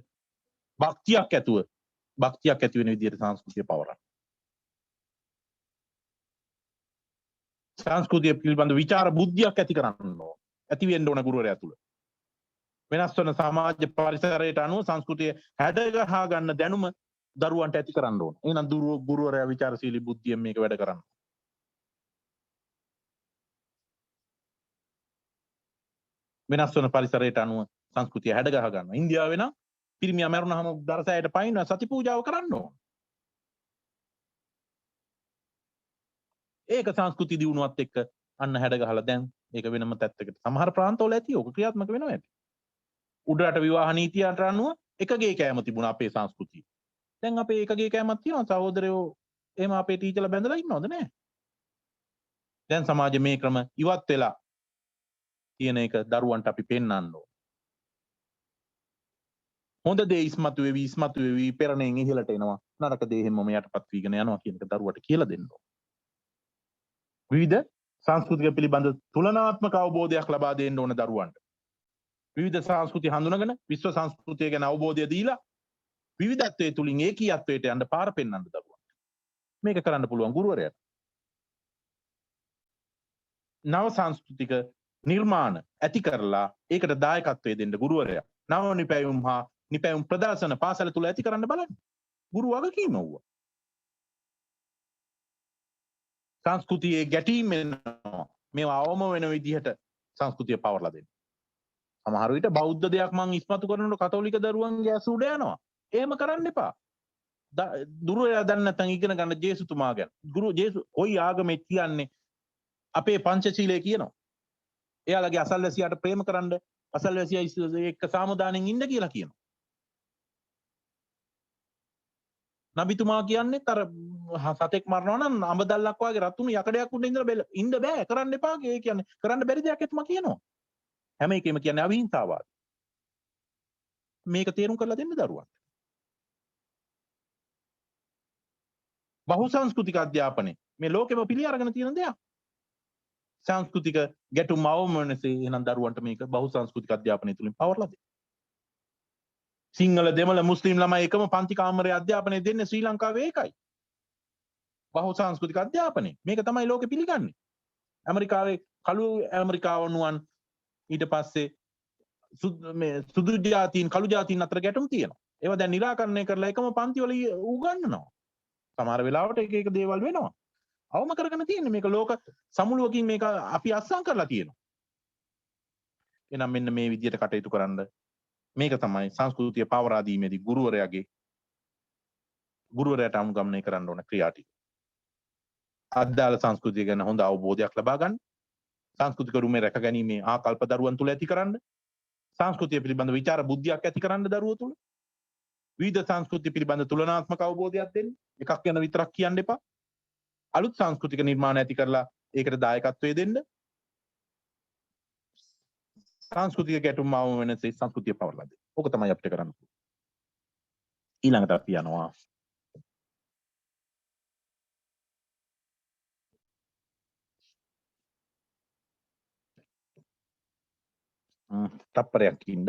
භක්තියක් ඇති වෙන විදිහට සංස්කෘතිය පවරන්න. සංස්කෘතිය පිළිබඳ විචාර බුද්ධියක් ඇති කරන්න ඕන. ඇති වෙන්න ඕන ගුරුවරයා තුල. වෙනස් වෙන සමාජ පරිසරයට අනුව සංස්කෘතිය හැඩගහා ගන්න දැනුම දරුවන්ට ඇති කරන්න ඕන. එහෙනම් ගුරුවරයා විචාරශීලී බුද්ධියෙන් මේක වැඩ කරන්න. වෙනස් වෙන පරිසරයට අනුව සංස්කෘතිය හැඩගහ ගන්න. ඉන්දියාවේ නම් පිරිමියා මරුණාම දරසෑයට පයින් සති පූජාව කරන්න ඕන. ඒක සංස්කෘති දියුණුවත් එක්ක අන්න හැඩගහලා දැන් ඒක වෙනම තත්ත්වයකට සමහර ප්‍රාන්තවල ඇති ඕක ක්‍රියාත්මක වෙනවා ඇති. උඩරට විවාහ නීතියට අනුව එකගේ කෑම තිබුණා අපේ සංස්කෘතිය. දැන් අපේ එකගේ කෑමක් තියෙනවා සහෝදරයෝ එහෙම අපේ ටීචර්ලා බැඳලා ඉන්නවද නැහැ? දැන් සමාජයේ මේ ක්‍රම ඉවත් වෙලා තියෙන එක දරුවන්ට අපි පෙන්වන්න ඕන. හොඳ දේ ඉස්මතු වෙවි පෙරණෙන් ඉහළට එනවා. නරක දේ හැමෝම යටපත් වීගෙන යනවා කියන එක දරුවට කියලා දෙන්න ඕන. විවිධ සංස්කෘතික පිළිබඳ තුලනාත්මක අවබෝධයක් ලබා දෙන්න ඕන දරුවන්ට. විවිධ සංස්කෘති හඳුනගෙන විශ්ව සංස්කෘතිය ගැන අවබෝධය දීලා විවිධත්වයේ තුලින් ඒකීයත්වයට යන්න පාර පෙන්වන්න දරුවන්ට. මේක කරන්න පුළුවන් ගුරුවරයාට. නව සංස්කෘතික නිර්මාණ ඇති කරලා ඒකට දායකත්වය දෙන්න ගුරුවරයා. නව නිපැයුම් හා නිපැයුම් ප්‍රදර්ශන පාසල තුල ඇති කරන්න බලන්න. ගුරු වගකීම වුණා. සංස්කෘතියේ ගැටීම් වෙනවා. මේවා අවම වෙන විදිහට සංස්කෘතිය පවර්ලා දෙන්න. සමහර විට බෞද්ධ දෙයක් මං ඉස්මතු කරනකොට කතෝලික දරුවන්ගේ ඇස් උඩ යනවා. එහෙම කරන්න එපා. දුරයා දන්නේ නැත්නම් ඉගෙන ගන්න ජේසුතුමා ගැන. ජේසු කොයි ආගමේ කියන්නේ අපේ පංචශීලයේ කියනවා. එයාලගේ අසල්වැසියාට ප්‍රේම කරන්න අසල්වැසියා එක්ක සාමදානෙන් ඉන්න කියලා කියනවා. නබිතුමා කියන්නේ අර සතෙක් මරනවා නම් අඹ දැල්ලක් වගේ රතුණු යකඩයක් උඩ ඉඳලා ඉන්න බෑ කරන්න එපා ඒ කියන්නේ කරන්න බැරි දෙයක් එතුමා කියනවා. හැම එකෙම කියන්නේ අවිහිංසාවාද. මේක තේරුම් කරලා දෙන්න දරුවන්ට. බහුසංස්කෘතික අධ්‍යාපනය මේ ලෝකෙම පිළි අරගෙන තියෙන දෙයක්. සංස්කෘතික ගැටුම් අවම වෙනසේ එහෙනම් දරුවන්ට මේක බහුසංස්කෘතික අධ්‍යාපනය තුලින් පවර්ලා දෙන්න. සිංහල දෙමළ මුස්ලිම් ළමයි එකම පන්ති කාමරයේ අධ්‍යාපනය දෙන්නේ ශ්‍රී ලංකාවේ ඒකයි. බහුසංස්කෘතික අධ්‍යාපනය. මේක තමයි ලෝකෙ පිළිගන්නේ. ඇමරිකාවේ කළු ඇමරිකානුවන් ඊට පස්සේ සුදු ජාතීන් කළු ජාතීන් අතර ගැටුම් තියෙනවා. ඒවා දැන් निराකරණය කරලා එකම පන්ති වල උගන්වනවා. සමහර වෙලාවට එක එක දේවල් වෙනවා. අවම කරගෙන තියෙන්නේ මේක ලෝක සමුළුවකින් මේක අපි අත්සන් කරලා තියෙනවා. එහෙනම් මෙන්න මේ විදිහට කටයුතු කරන්න මේක තමයි සංස්කෘතිය පවරා දීමේදී ගුරුවරයාට අනුගමනය කරන්න ඕන ක්‍රියා ටික. අදාළ සංස්කෘතිය ගැන හොඳ අවබෝධයක් ලබා ගන්න. සංස්කෘතික රුමේ රැක ගැනීමේ ආකල්ප දරුවන් තුල ඇති කරන්න. සංස්කෘතිය පිළිබඳ විචාර බුද්ධියක් ඇති කරන්න දරුවෝ තුල. විවිධ සංස්කෘති පිළිබඳ තුලනාත්මක අවබෝධයක් දෙන්න. එකක් ගැන විතරක් කියන්න එපා. අලුත් සංස්කෘතික නිර්මාණ ඇති කරලා ඒකට දායකත්වය දෙන්න. සංස්කෘතික ගැටුම් ආවම වෙනසේ සංස්කෘතිය පවර්ලා දෙන්න. ඕක තමයි අපිට කරන්න පුළුවන්. ඊළඟට අපි යනවා තප්පරයක් ඉන්න